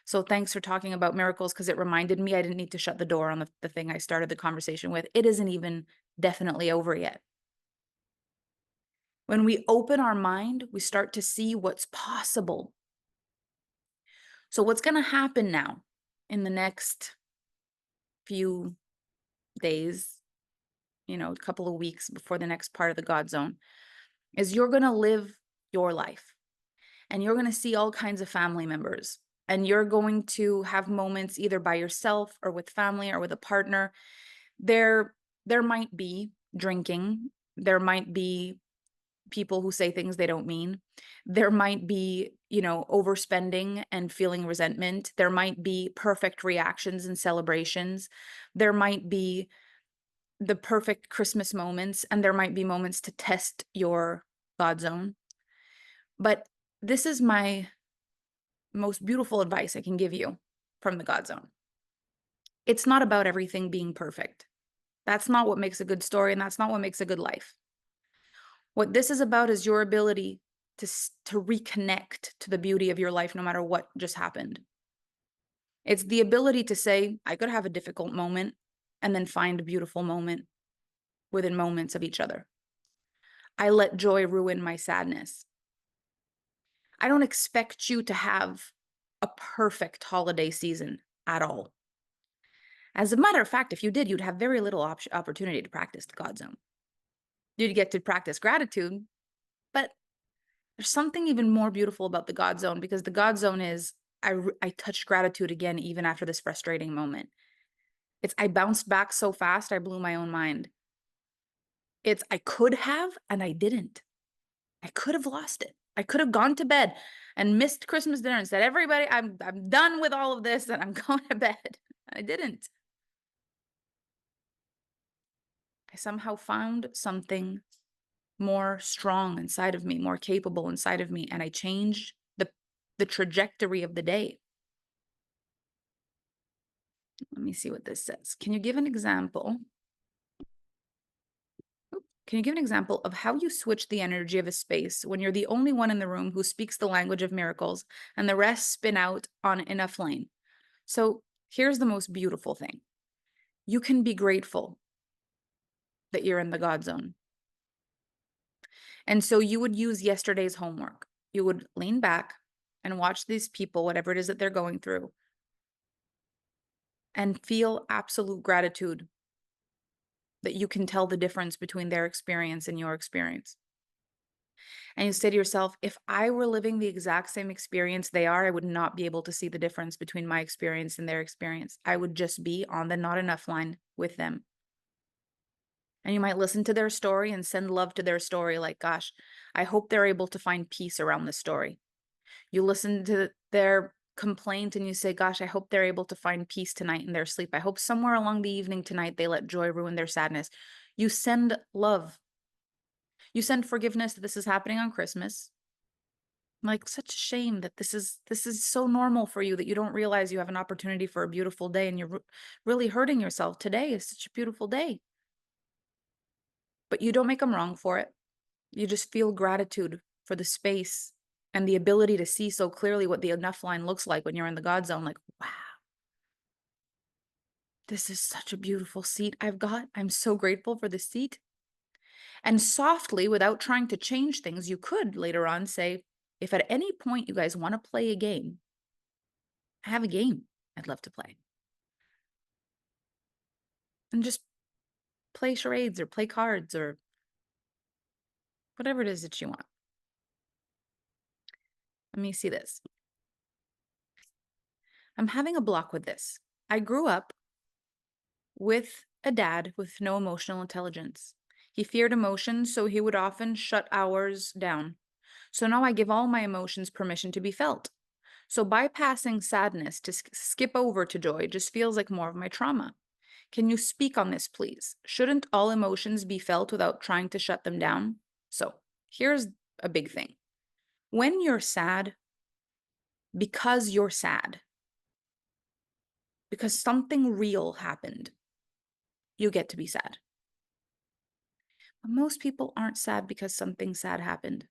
[SPEAKER 1] So thanks for talking about miracles because it reminded me I didn't need to shut the door on the thing I started the conversation with. It isn't even definitely over yet. When we open our mind, we start to see what's possible. So what's going to happen now in the next few days, a couple of weeks before the next part of the God zone, is you're going to live your life and you're going to see all kinds of family members and you're going to have moments either by yourself or with family or with a partner. There might be drinking. There might be people who say things they don't mean. There might be, overspending and feeling resentment. There might be perfect reactions and celebrations. There might be the perfect Christmas moments, and there might be moments to test your God zone. But this is my most beautiful advice I can give you from the God zone. It's not about everything being perfect. That's not what makes a good story, and that's not what makes a good life. What this is about is your ability to reconnect to the beauty of your life no matter what just happened. It's the ability to say, I could have a difficult moment and then find a beautiful moment within moments of each other. I let joy ruin my sadness. I don't expect you to have a perfect holiday season at all. As a matter of fact, if you did, you'd have very little opportunity to practice the God zone. You'd get to practice gratitude, but there's something even more beautiful about the God zone because the God zone is, I touched gratitude again, even after this frustrating moment. I bounced back so fast, I blew my own mind. I could have, and I didn't. I could have lost it. I could have gone to bed and missed Christmas dinner and said, everybody, I'm done with all of this and I'm going to bed. I didn't. I somehow found something more strong inside of me, more capable inside of me, and I changed the trajectory of the day. Let me see what this says. Can you give an example? Can you give an example of how you switch the energy of a space when you're the only one in the room who speaks the language of miracles and the rest spin out on in a flame? So here's the most beautiful thing. You can be grateful that you're in the God zone. And so you would use yesterday's homework. You would lean back and watch these people, whatever it is that they're going through, and feel absolute gratitude that you can tell the difference between their experience and your experience. And you say to yourself, if I were living the exact same experience they are, I would not be able to see the difference between my experience and their experience. I would just be on the not enough line with them. And you might listen to their story and send love to their story, like, gosh, I hope they're able to find peace around this story. You listen to their complaint and you say, gosh, I hope they're able to find peace tonight in their sleep. I hope somewhere along the evening tonight they let joy ruin their sadness. You send love. You send forgiveness that this is happening on Christmas. Like, such a shame that this is so normal for you that you don't realize you have an opportunity for a beautiful day and you're really hurting yourself. Today is such a beautiful day. But you don't make them wrong for it. You just feel gratitude for the space and the ability to see so clearly what the enough line looks like when you're in the God zone. Like, wow, this is such a beautiful seat I've got. I'm so grateful for the seat. And softly, without trying to change things, you could later on say, if at any point you guys want to play a game, I have a game I'd love to play. And just play charades or play cards or whatever it is that you want. Let me see this. I'm having a block with this. I grew up with a dad with no emotional intelligence. He feared emotions, so he would often shut ours down. So now I give all my emotions permission to be felt. So bypassing sadness to skip over to joy just feels like more of my trauma. Can you speak on this, please? Shouldn't all emotions be felt without trying to shut them down? So here's a big thing. When you're sad, because you're sad, because something real happened, you get to be sad. But most people aren't sad because something sad happened.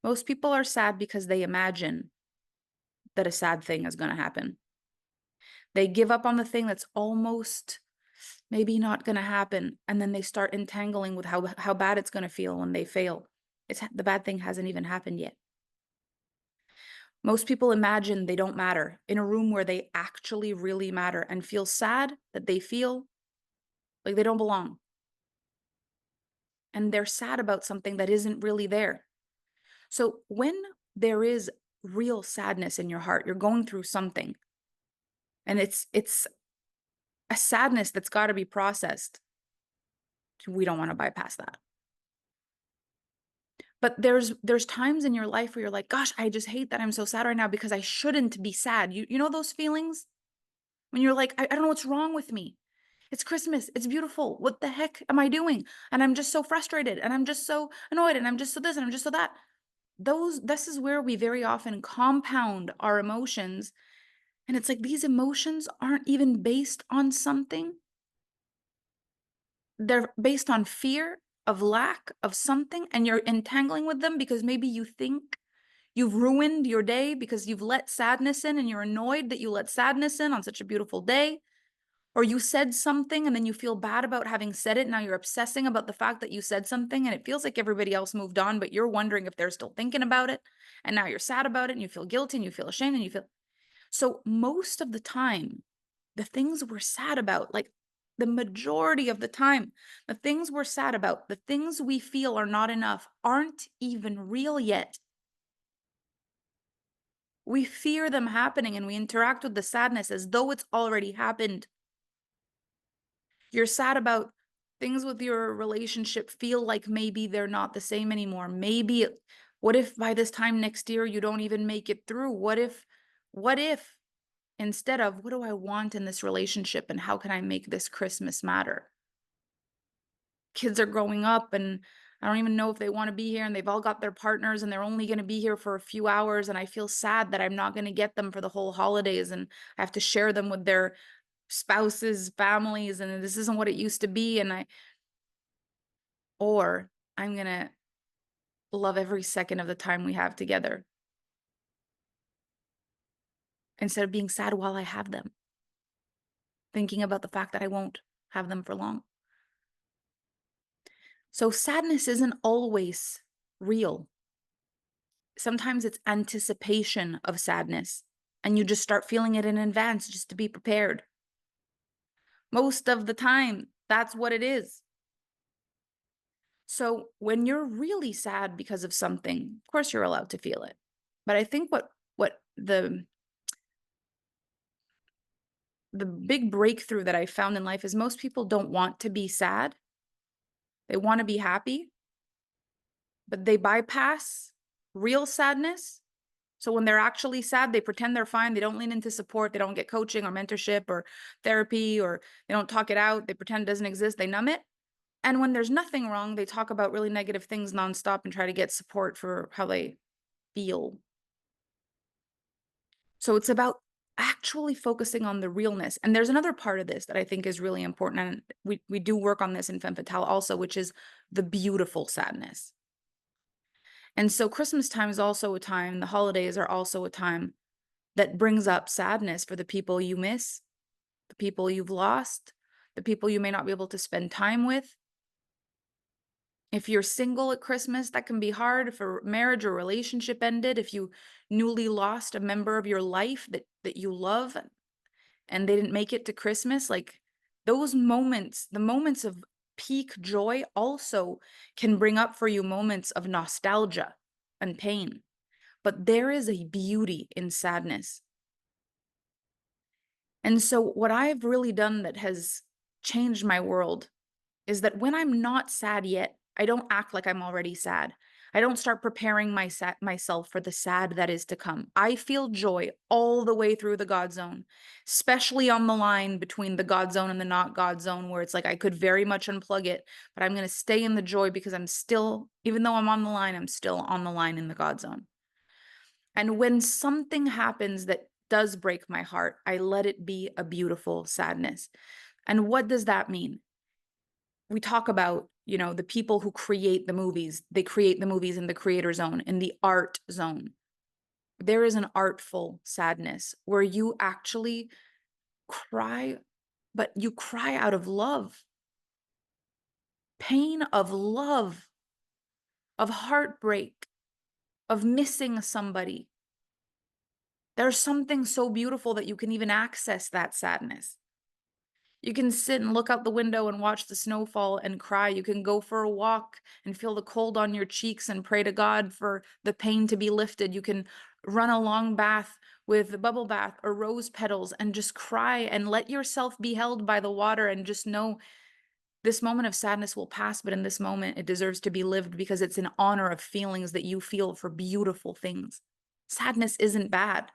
[SPEAKER 1] Most people are sad because they imagine that a sad thing is going to happen. They give up on the thing that's almost maybe not going to happen, and then they start entangling with how bad it's going to feel when they fail. The bad thing hasn't even happened yet. Most people imagine they don't matter in a room where they actually really matter and feel sad that they feel like they don't belong. And they're sad about something that isn't really there. So when there is real sadness in your heart, you're going through something, and it's a sadness that's got to be processed. We don't want to bypass that. But there's times in your life where you're like, gosh, I just hate that I'm so sad right now because I shouldn't be sad. You know those feelings when you're like, I don't know what's wrong with me. It's Christmas. It's beautiful. What the heck am I doing? And I'm just so frustrated and I'm just so annoyed and I'm just so this and I'm just so that. This is where we very often compound our emotions. And it's like these emotions aren't even based on something. They're based on fear of lack of something, and you're entangling with them because maybe you think you've ruined your day because you've let sadness in and you're annoyed that you let sadness in on such a beautiful day. Or you said something and then you feel bad about having said it. Now you're obsessing about the fact that you said something and it feels like everybody else moved on, but you're wondering if they're still thinking about it. And now you're sad about it and you feel guilty and you feel ashamed and you feel. So most of the time, the things we're sad about, like the majority of the time, the things we're sad about, the things we feel are not enough, aren't even real yet. We fear them happening and we interact with the sadness as though it's already happened. You're sad about things with your relationship feel like maybe they're not the same anymore. What if by this time next year you don't even make it through? What if instead of what do I want in this relationship and how can I make this Christmas matter? Kids are growing up and I don't even know if they want to be here and they've all got their partners and they're only going to be here for a few hours and I feel sad that I'm not going to get them for the whole holidays and I have to share them with their spouses, families, and this isn't what it used to be or I'm going to love every second of the time we have together instead of being sad while I have them, thinking about the fact that I won't have them for long. So sadness isn't always real. Sometimes it's anticipation of sadness, and you just start feeling it in advance just to be prepared. Most of the time, That's what it is. So when you're really sad because of something, of course you're allowed to feel it. But I think what the big breakthrough that I found in life is most people don't want to be sad. They want to be happy, but they bypass real sadness. So when they're actually sad, they pretend they're fine. They don't lean into support. They don't get coaching or mentorship or therapy, or they don't talk it out. They pretend it doesn't exist. They numb it. And when there's nothing wrong, they talk about really negative things nonstop and try to get support for how they feel. So it's about actually focusing on the realness. And there's another part of this that I think is really important. And we do work on this in Femme Fatale also, which is the beautiful sadness. And so Christmas time is also a time, the holidays are also a time that brings up sadness for the people you miss, the people you've lost, the people you may not be able to spend time with. If you're single at Christmas, that can be hard. If a marriage or relationship ended, if you newly lost a member of your life that you love and they didn't make it to Christmas, like those moments, the moments of peak joy also can bring up for you moments of nostalgia and pain. But there is a beauty in sadness. And so what I've really done that has changed my world is that when I'm not sad yet, I don't act like I'm already sad. I don't start preparing myself for the sad that is to come. I feel joy all the way through the God zone, especially on the line between the God zone and the not God zone, where it's like I could very much unplug it, but I'm going to stay in the joy because I'm still, even though I'm on the line, I'm still on the line in the God zone. And when something happens that does break my heart, I let it be a beautiful sadness. And what does that mean? We talk about, the people who create the movies, they create the movies in the creator zone, in the art zone. There is an artful sadness where you actually cry, but you cry out of love, pain of love, of heartbreak, of missing somebody. There's something so beautiful that you can even access that sadness. You can sit and look out the window and watch the snowfall and cry. You can go for a walk and feel the cold on your cheeks and pray to God for the pain to be lifted. You can run a long bath with a bubble bath or rose petals and just cry and let yourself be held by the water and just know this moment of sadness will pass, but in this moment it deserves to be lived because it's in honor of feelings that you feel for beautiful things. Sadness isn't bad.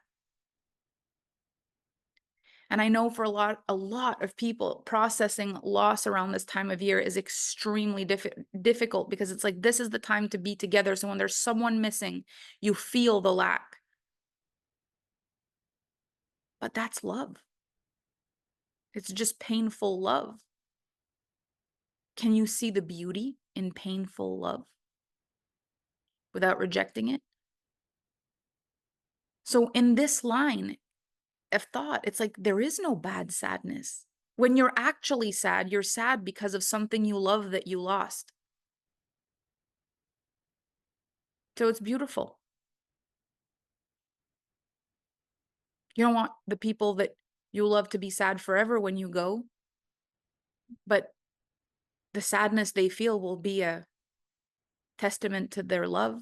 [SPEAKER 1] And I know for a lot of people, processing loss around this time of year is extremely difficult because it's like, this is the time to be together. So when there's someone missing, you feel the lack. But that's love. It's just painful love. Can you see the beauty in painful love without rejecting it? So in this line of thought, it's like, there is no bad sadness. When you're actually sad, you're sad because of something you love that you lost. So it's beautiful. You don't want the people that you love to be sad forever when you go, but the sadness they feel will be a testament to their love.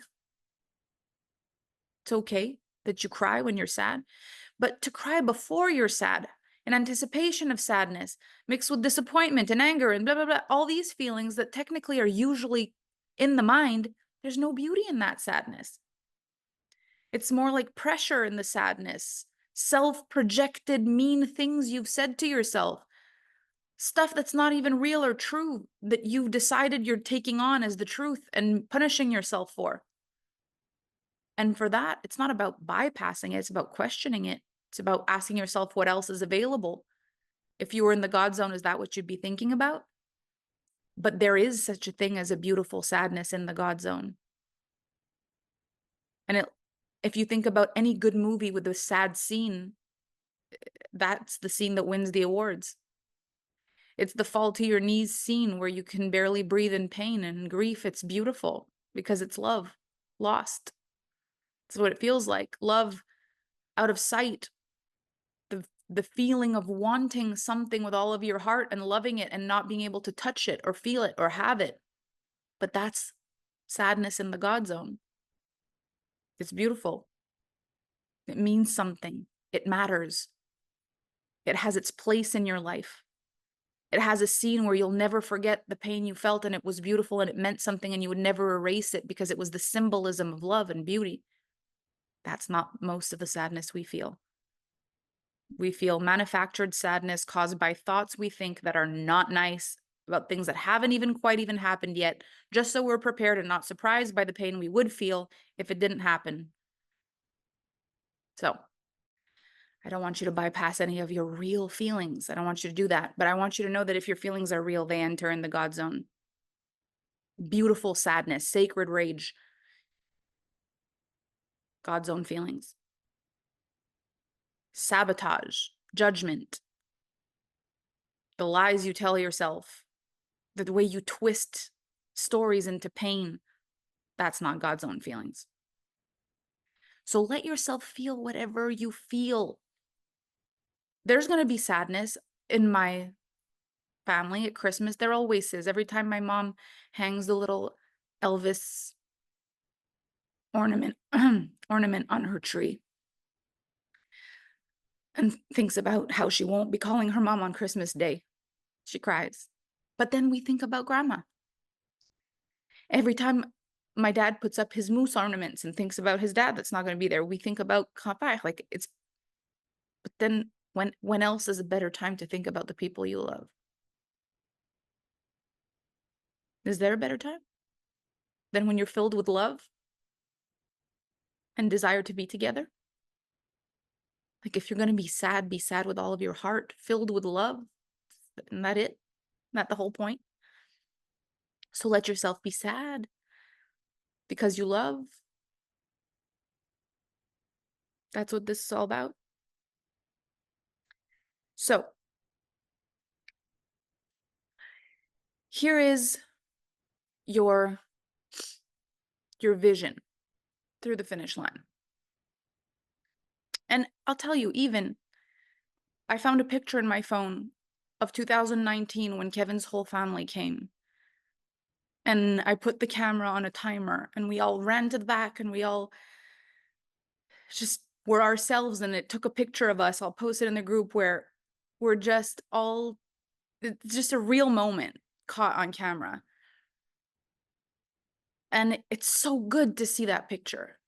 [SPEAKER 1] It's okay that you cry when you're sad, but to cry before you're sad, in anticipation of sadness, mixed with disappointment and anger and blah, blah, blah, all these feelings that technically are usually in the mind, there's no beauty in that sadness. It's more like pressure in the sadness, self-projected mean things you've said to yourself, stuff that's not even real or true that you've decided you're taking on as the truth and punishing yourself for. And for that, it's not about bypassing it, it's about questioning it. It's about asking yourself what else is available. If you were in the God zone, is that what you'd be thinking about? But there is such a thing as a beautiful sadness in the God zone. And if you think about any good movie with a sad scene, that's the scene that wins the awards. It's the fall to your knees scene where you can barely breathe in pain and grief. It's beautiful because it's love lost. It's what it feels like. Love out of sight. the feeling of wanting something with all of your heart and loving it and not being able to touch it or feel it or have it. But that's sadness in the God zone. It's beautiful. It means something. It matters. It has its place in your life. It has a scene where you'll never forget the pain you felt and it was beautiful and it meant something and you would never erase it because it was the symbolism of love and beauty. That's not most of the sadness we feel. We feel manufactured sadness caused by thoughts we think that are not nice about things that haven't even quite even happened yet, just so we're prepared and not surprised by the pain we would feel if it didn't happen. So I don't want you to bypass any of your real feelings. I don't want you to do that. But I want you to know that if your feelings are real, they enter in the God zone. Beautiful sadness, sacred rage, God zone feelings. Sabotage, judgment, the lies you tell yourself, the way you twist stories into pain, that's not God's own feelings. So let yourself feel whatever you feel. There's going to be sadness in my family at Christmas. There always is. Every time my mom hangs the little Elvis ornament ornament on her tree and thinks about how she won't be calling her mom on Christmas Day, she cries. But then we think about grandma. Every time my dad puts up his moose ornaments and thinks about his dad that's not going to be there, we think about papa. Like it's, but then when else is a better time to think about the people you love? Is there a better time than when you're filled with love and desire to be together? Like if you're going to be sad with all of your heart, filled with love. Isn't that it? Isn't that the whole point? So let yourself be sad because you love. That's what this is all about. So here is your vision through the finish line. And I'll tell you, even I found a picture in my phone of 2019 when Kevin's whole family came. And I put the camera on a timer and we all ran to the back and we all just were ourselves. And it took a picture of us. I'll post it in the group where we're just all, it's just a real moment caught on camera. And it's so good to see that picture.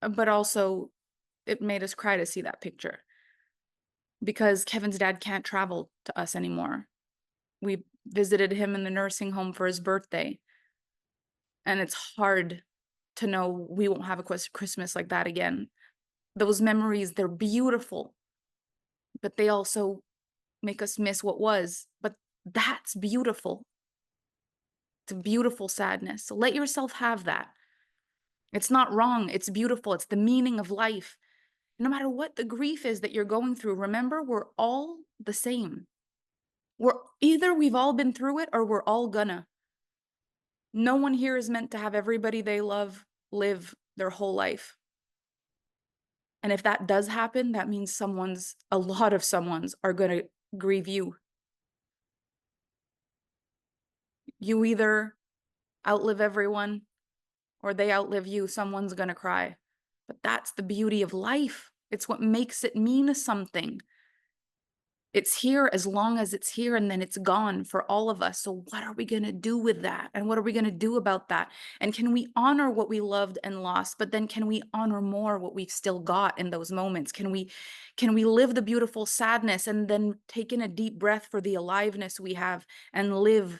[SPEAKER 1] But also it made us cry to see that picture because Kevin's dad can't travel to us anymore. We visited him in the nursing home for his birthday. And it's hard to know we won't have a Christmas like that again. Those memories, they're beautiful, but they also make us miss what was. But that's beautiful. It's a beautiful sadness. So let yourself have that. It's not wrong. It's beautiful. It's the meaning of life. No matter what the grief is that you're going through, remember, we're all the same. We've all been through it or we're all gonna. No one here is meant to have everybody they love live their whole life. And if that does happen, that means a lot of someone's are going to grieve you. You either outlive everyone or they outlive you. Someone's going to cry. But that's the beauty of life. It's what makes it mean something. It's here as long as it's here and then it's gone for all of us. So what are we going to do with that? And what are we going to do about that? And can we honor what we loved and lost, but then can we honor more what we've still got in those moments? Can we live the beautiful sadness and then take in a deep breath for the aliveness we have and live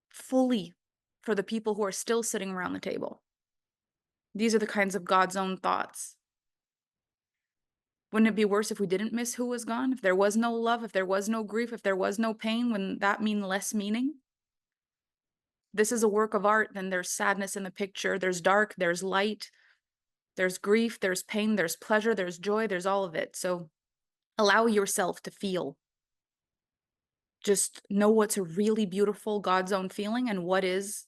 [SPEAKER 1] fully for the people who are still sitting around the table? These are the kinds of God's own thoughts. Wouldn't it be worse if we didn't miss who was gone? If there was no love, if there was no grief, if there was no pain, wouldn't that mean less meaning? This is a work of art, then there's sadness in the picture. There's dark, there's light, there's grief, there's pain, there's pleasure, there's joy, there's all of it. So allow yourself to feel. Just know what's a really beautiful God's own feeling and what is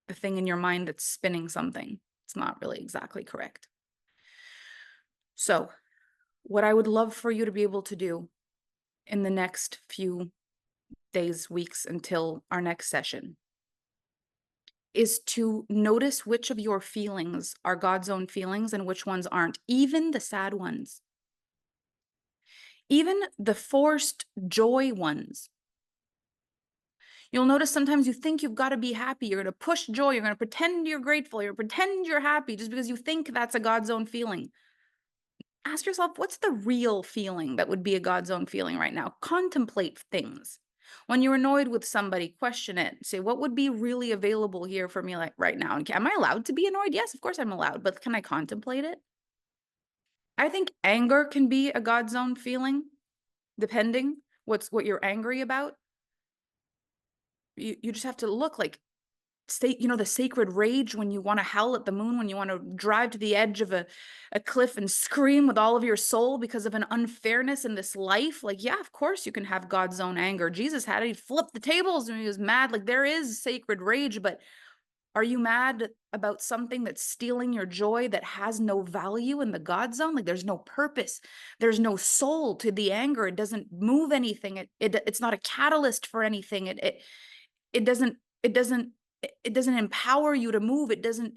[SPEAKER 1] the thing in your mind that's spinning something. It's not really exactly correct. So, what I would love for you to be able to do in the next few days, weeks until our next session is to notice which of your feelings are God's own feelings and which ones aren't, even the sad ones, even the forced joy ones. You'll notice sometimes you think you've got to be happy. You're going to push joy. You're going to pretend you're grateful. You're going to pretend you're happy just because you think that's a God's own feeling. Ask yourself, what's the real feeling that would be a God's own feeling right now? Contemplate things. When you're annoyed with somebody, question it. Say, what would be really available here for me like right now? And am I allowed to be annoyed? Yes, of course I'm allowed, but can I contemplate it? I think anger can be a God's own feeling, depending what you're angry about. You just have to look like the sacred rage when you want to howl at the moon, when you want to drive to the edge of a cliff and scream with all of your soul because of an unfairness in this life. Like, yeah, of course you can have God's own anger. Jesus had it. He flipped the tables when he was mad. Like, there is sacred rage, but are you mad about something that's stealing your joy, that has no value in the God zone? Like, there's no purpose. There's no soul to the anger. It doesn't move anything. It's not a catalyst for anything. It doesn't it doesn't it doesn't empower you to move. It doesn't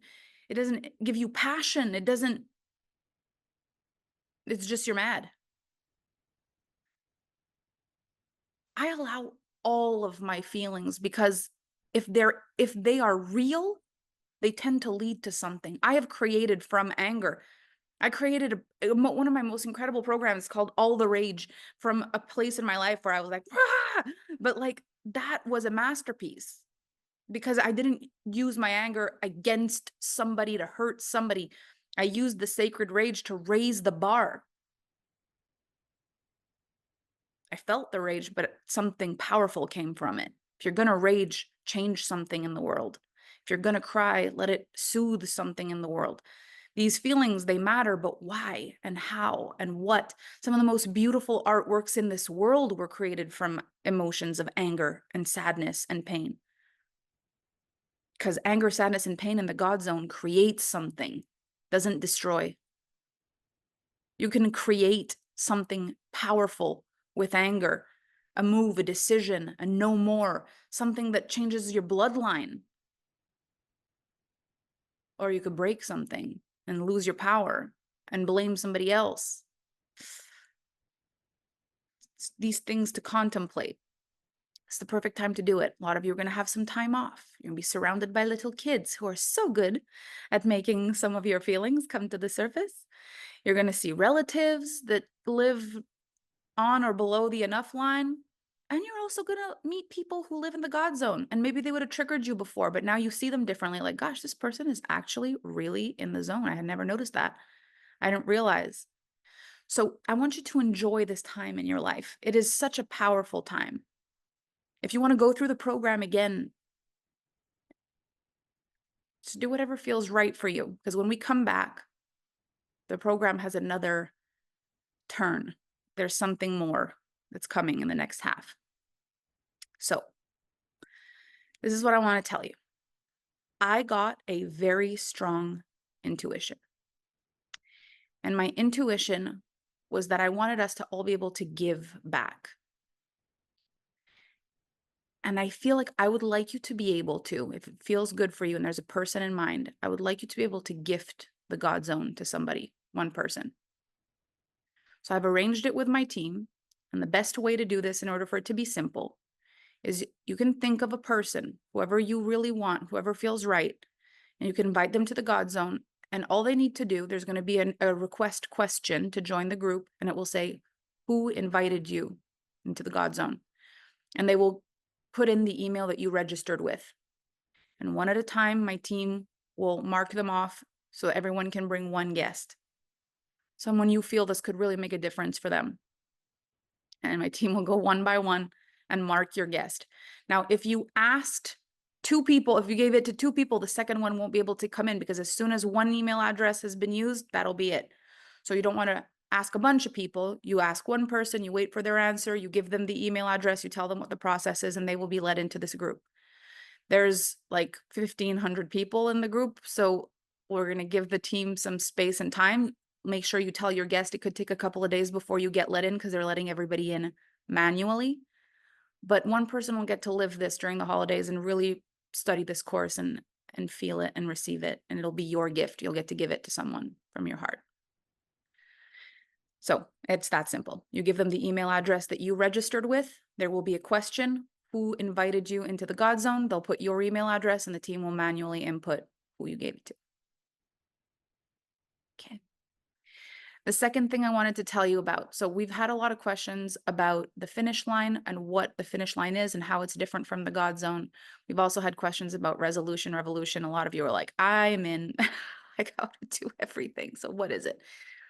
[SPEAKER 1] give you passion. It's just you're mad. I allow all of my feelings because if they are real, they tend to lead to something. I have created from anger. I created one of my most incredible programs called All the Rage, from a place in my life where I was like, "Ah!" But like, that was a masterpiece because I didn't use my anger against somebody to hurt somebody. I used the sacred rage to raise the bar. I felt the rage, but something powerful came from it. If you're going to rage, change something in the world. If you're going to cry, let it soothe something in the world. These feelings, they matter, but why and how and what? Some of the most beautiful artworks in this world were created from emotions of anger and sadness and pain. Because anger, sadness, and pain in the God zone creates something, doesn't destroy. You can create something powerful with anger, a move, a decision, a no more, something that changes your bloodline. Or you could break something and lose your power and blame somebody else. It's these things to contemplate. It's the perfect time to do it. A lot of you are going to have some time off. You're going to be surrounded by little kids who are so good at making some of your feelings come to the surface. You're going to see relatives that live on or below the enough line. And you're also going to meet people who live in the God zone. And maybe they would have triggered you before, but now you see them differently. Like, gosh, this person is actually really in the zone. I had never noticed that. I didn't realize. So I want you to enjoy this time in your life. It is such a powerful time. If you want to go through the program again, just do whatever feels right for you. Because when we come back, the program has another turn. There's something more that's coming in the next half. So this is what I want to tell you. I got a very strong intuition. And my intuition was that I wanted us to all be able to give back. And I feel like I would like you to be able to, if it feels good for you and there's a person in mind, I would like you to be able to gift the God zone to somebody, one person. So I've arranged it with my team. And the best way to do this in order for it to be simple is you can think of a person, whoever you really want, whoever feels right, and you can invite them to the God zone. And all they need to do, there's going to be a request question to join the group, and it will say, who invited you into the God zone? And they will put in the email that you registered with. And one at a time, my team will mark them off so everyone can bring one guest. Someone you feel this could really make a difference for them. And my team will go one by one and mark your guest. Now, if you asked two people, if you gave it to two people, the second one won't be able to come in, because as soon as one email address has been used, that'll be it. So you don't want to ask a bunch of people. You ask one person, you wait for their answer, you give them the email address, you tell them what the process is, and they will be led into this group. There's like 1,500 people in the group, so we're going to give the team some space and time. make sure you tell your guest it could take a couple of days before you get let in because they're letting everybody in manually. But one person will get to live this during the holidays and really study this course and feel it and receive it. And it'll be your gift. You'll get to give it to someone from your heart. So it's that simple. You give them the email address that you registered with. There will be a question: who invited you into the God Zone? They'll put your email address and the team will manually input who you gave it to. Okay. The second thing I wanted to tell you about, so we've had a lot of questions about the finish line and what the finish line is and how it's different from the God Zone. We've also had questions about resolution, revolution. A lot of you are like, I'm in, like how to do everything. So what is it?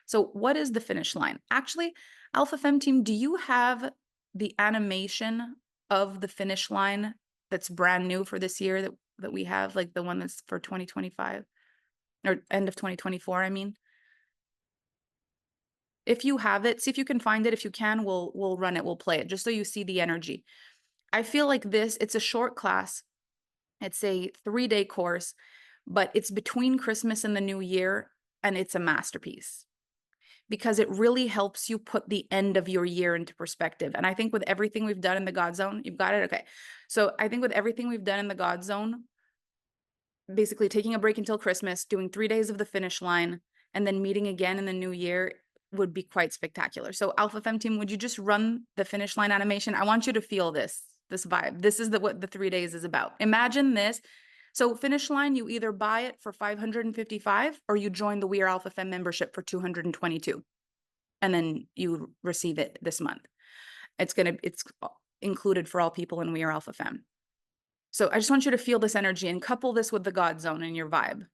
[SPEAKER 1] So what is the finish line? Actually, Alpha Fem team, do you have the animation of the finish line that's brand new for this year that we have, like the one that's for 2025 or end of 2024, I mean? If you have it, see if you can find it. If you can, we'll run it, we'll play it, just so you see the energy. I feel like this, it's a short class. It's a 3-day course, but it's between Christmas and the New Year, and it's a masterpiece because it really helps you put the end of your year into perspective. And I think with everything we've done in the God Zone, you've got it? Okay. So I think with everything we've done in the God Zone, basically taking a break until Christmas, doing 3 days of the finish line, and then meeting again in the new year would be quite spectacular. So Alpha Fem team, would you just run the finish line animation? I want you to feel this vibe. This is what the 3 days is about. Imagine this. So finish line, you either buy it for 555 or you join the We Are Alpha Fem membership for 222. And then you receive it this month. It's included for all people in We Are Alpha Fem. So I just want you to feel this energy and couple this with the God Zone in your vibe.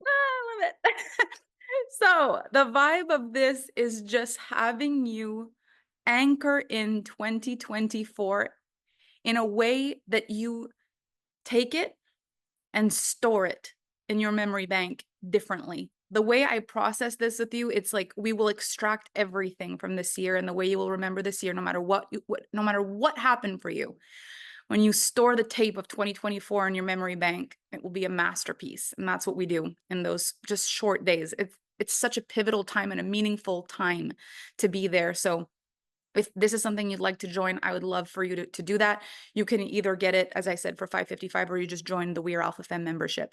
[SPEAKER 1] I love it. So the vibe of this is just having you anchor in 2024 in a way that you take it and store it in your memory bank differently. The way I process this with you, it's like we will extract everything from this year, and the way you will remember this year, no matter no matter what happened for you. When you store the tape of 2024 in your memory bank, it will be a masterpiece. And that's what we do in those just short days. it's such a pivotal time and a meaningful time to be there. So if this is something you'd like to join, I would love for you to do that. You can either get it, as I said, for $555, or you just join the We Are Alpha Femme membership.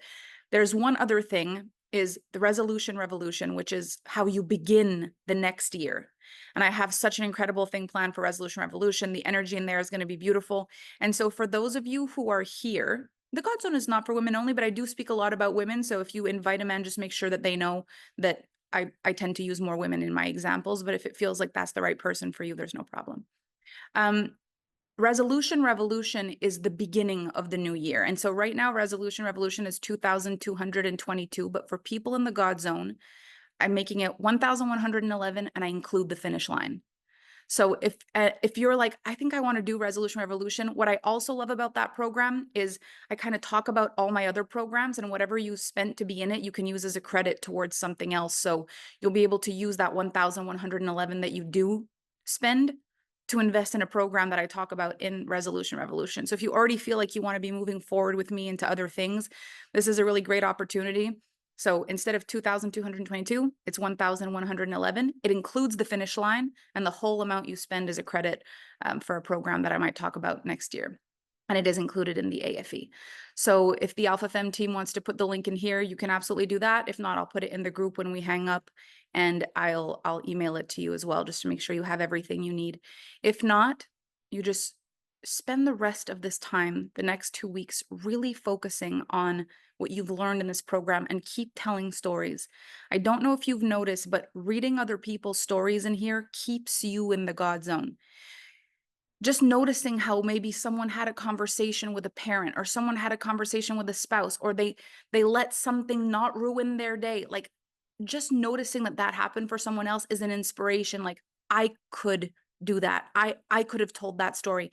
[SPEAKER 1] There's one other thing, is the resolution revolution, which is how you begin the next year. And I have such an incredible thing planned for resolution revolution. The energy in there is going to be beautiful. And so for those of you who are here, the God Zone is not for women only, but I do speak a lot about women. So if you invite a man, just make sure that they know that I tend to use more women in my examples, but if it feels like that's the right person for you, there's no problem. Resolution Revolution is the beginning of the new year. And so right now, Resolution Revolution is 2,222. But for people in the God Zone, I'm making it 1,111, and I include the finish line. So if you're like, I think I want to do Resolution Revolution, what I also love about that program is I kind of talk about all my other programs, and whatever you spent to be in it, you can use as a credit towards something else. So you'll be able to use that 1,111 that you do spend to invest in a program that I talk about in Resolution Revolution. So if you already feel like you want to be moving forward with me into other things, this is a really great opportunity. So instead of 2,222, it's 1,111. It includes the finish line, and the whole amount you spend is a credit for a program that I might talk about next year. And it is included in the AFE. So if the Alpha Femme team wants to put the link in here, you can absolutely do that. If not, I'll put it in the group when we hang up, and I'll email it to you as well, just to make sure you have everything you need. If not, you just spend the rest of this time, the next 2 weeks, really focusing on what you've learned in this program and keep telling stories. I don't know if you've noticed, but reading other people's stories in here keeps you in the God Zone. Just noticing how maybe someone had a conversation with a parent, or someone had a conversation with a spouse, or they let something not ruin their day. Like, just noticing that that happened for someone else is an inspiration. Like, I could do that. I could have told that story.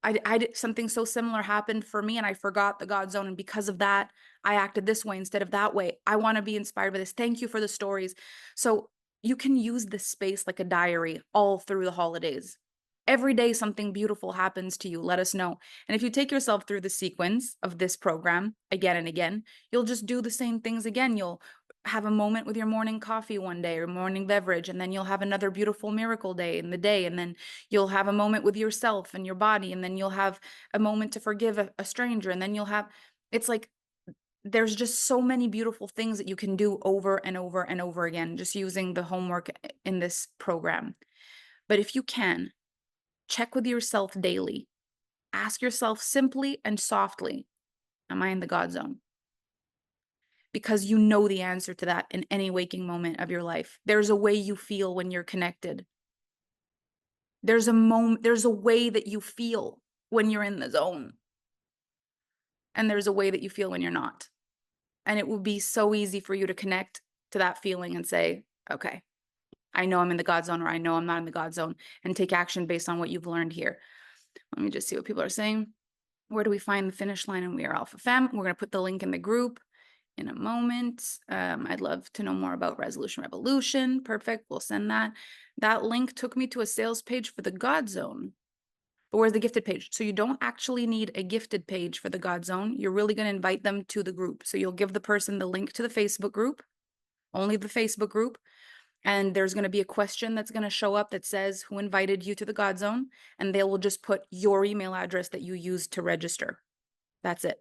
[SPEAKER 1] I did something so similar happened for me, and I forgot the God Zone. And because of that, I acted this way instead of that way. I want to be inspired by this. Thank you for the stories. So you can use this space like a diary all through the holidays. Every day something beautiful happens to you, let us know. And if you take yourself through the sequence of this program again and again, you'll just do the same things again. You'll have a moment with your morning coffee one day, or morning beverage, and then you'll have another beautiful miracle day in the day, and then you'll have a moment with yourself and your body, and then you'll have a moment to forgive a stranger, and then you'll have, it's like, there's just so many beautiful things that you can do over and over and over again, just using the homework in this program. But if you can, check with yourself daily. Ask yourself simply and softly, am I in the God Zone? Because you know the answer to that in any waking moment of your life. There's a way you feel when you're connected. There's a way that you feel when you're in the zone. And there's a way that you feel when you're not. And it will be so easy for you to connect to that feeling and say, okay, I know I'm in the God Zone, or I know I'm not in the God Zone, and take action based on what you've learned here. Let me just see what people are saying. Where do we find the finish line in We Are Alpha Femme? We're going to put the link in the group in a moment. I'd love to know more about Resolution Revolution. Perfect. We'll send that. That link took me to a sales page for the God Zone. But where's the gifted page? So you don't actually need a gifted page for the God Zone. You're really going to invite them to the group. So you'll give the person the link to the Facebook group, only the Facebook group. And there's going to be a question that's going to show up that says, who invited you to the God Zone? And they will just put your email address that you used to register. That's it.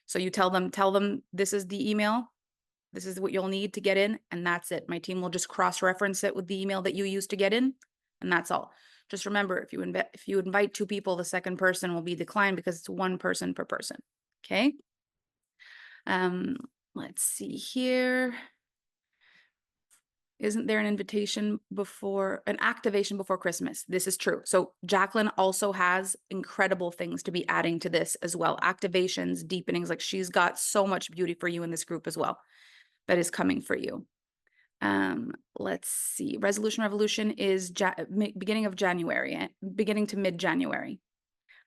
[SPEAKER 1] So you tell them this is the email, this is what you'll need to get in, and that's it. My team will just cross-reference it with the email that you used to get in, and that's all. Just remember, if you invite 2 people, the second person will be declined because it's 1 person per person. Okay. Let's see here. Isn't there an activation before Christmas? This is true. So Jacqueline also has incredible things to be adding to this as well. Activations, deepenings, like she's got so much beauty for you in this group as well that is coming for you. Let's see. Resolution Revolution is beginning of January, beginning to mid-January.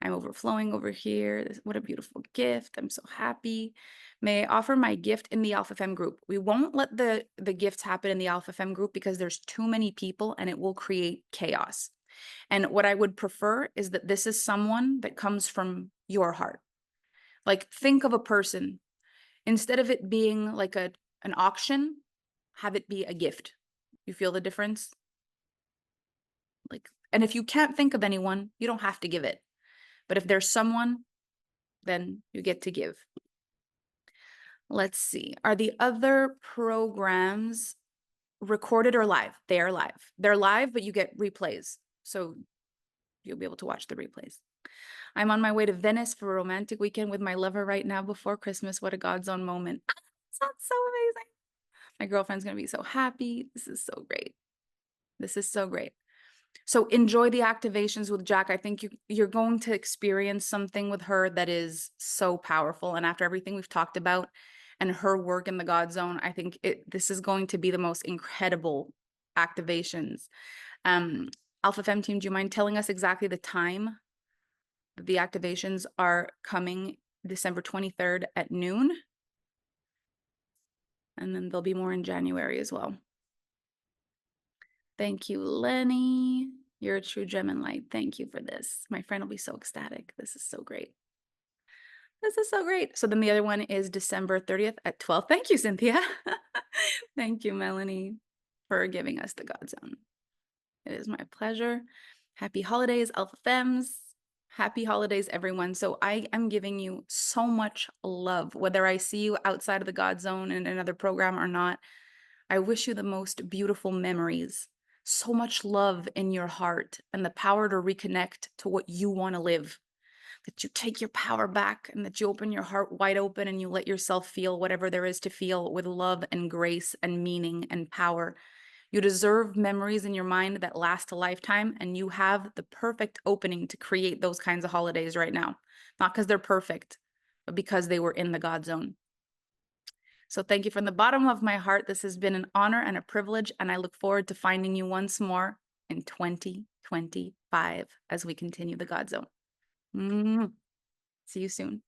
[SPEAKER 1] I'm overflowing over here. What a beautiful gift. I'm so happy. May I offer my gift in the Alpha Femme group? We won't let the gifts happen in the Alpha Femme group because there's too many people and it will create chaos. And what I would prefer is that this is someone that comes from your heart. Like, think of a person. Instead of it being like an auction, have it be a gift. You feel the difference? Like, and if you can't think of anyone, you don't have to give it. But if there's someone, then you get to give. Let's see. Are the other programs recorded or live? They are live. They're live, but you get replays. So you'll be able to watch the replays. I'm on my way to Venice for a romantic weekend with my lover right now before Christmas. What a GodZone moment. Sounds so amazing. My girlfriend's going to be so happy. This is so great. This is so great. So enjoy the activations with Jack. I think you're going to experience something with her that is so powerful. And after everything we've talked about and her work in the GodZone, I think this is going to be the most incredible activations. Alpha Fem team, do you mind telling us exactly the time that the activations are coming? December 23rd at noon. And then there'll be more in January as well. Thank you, Lenny. You're a true gem and light. Thank you for this. My friend will be so ecstatic. This is so great. This is so great. So then the other one is December 30th at 12. Thank you, Cinthya. Thank you, Melanie, for giving us the GodZone. It is my pleasure. Happy holidays, Alpha Femmes. Happy holidays, everyone. So I am giving you so much love, whether I see you outside of the GodZone in another program or not. I wish you the most beautiful memories, so much love in your heart, and the power to reconnect to what you want to live. That you take your power back and that you open your heart wide open and you let yourself feel whatever there is to feel with love and grace and meaning and power. You deserve memories in your mind that last a lifetime, and you have the perfect opening to create those kinds of holidays right now. Not because they're perfect, but because they were in the GodZone. So thank you from the bottom of my heart. This has been an honor and a privilege, and I look forward to finding you once more in 2025 as we continue the GodZone. See you soon.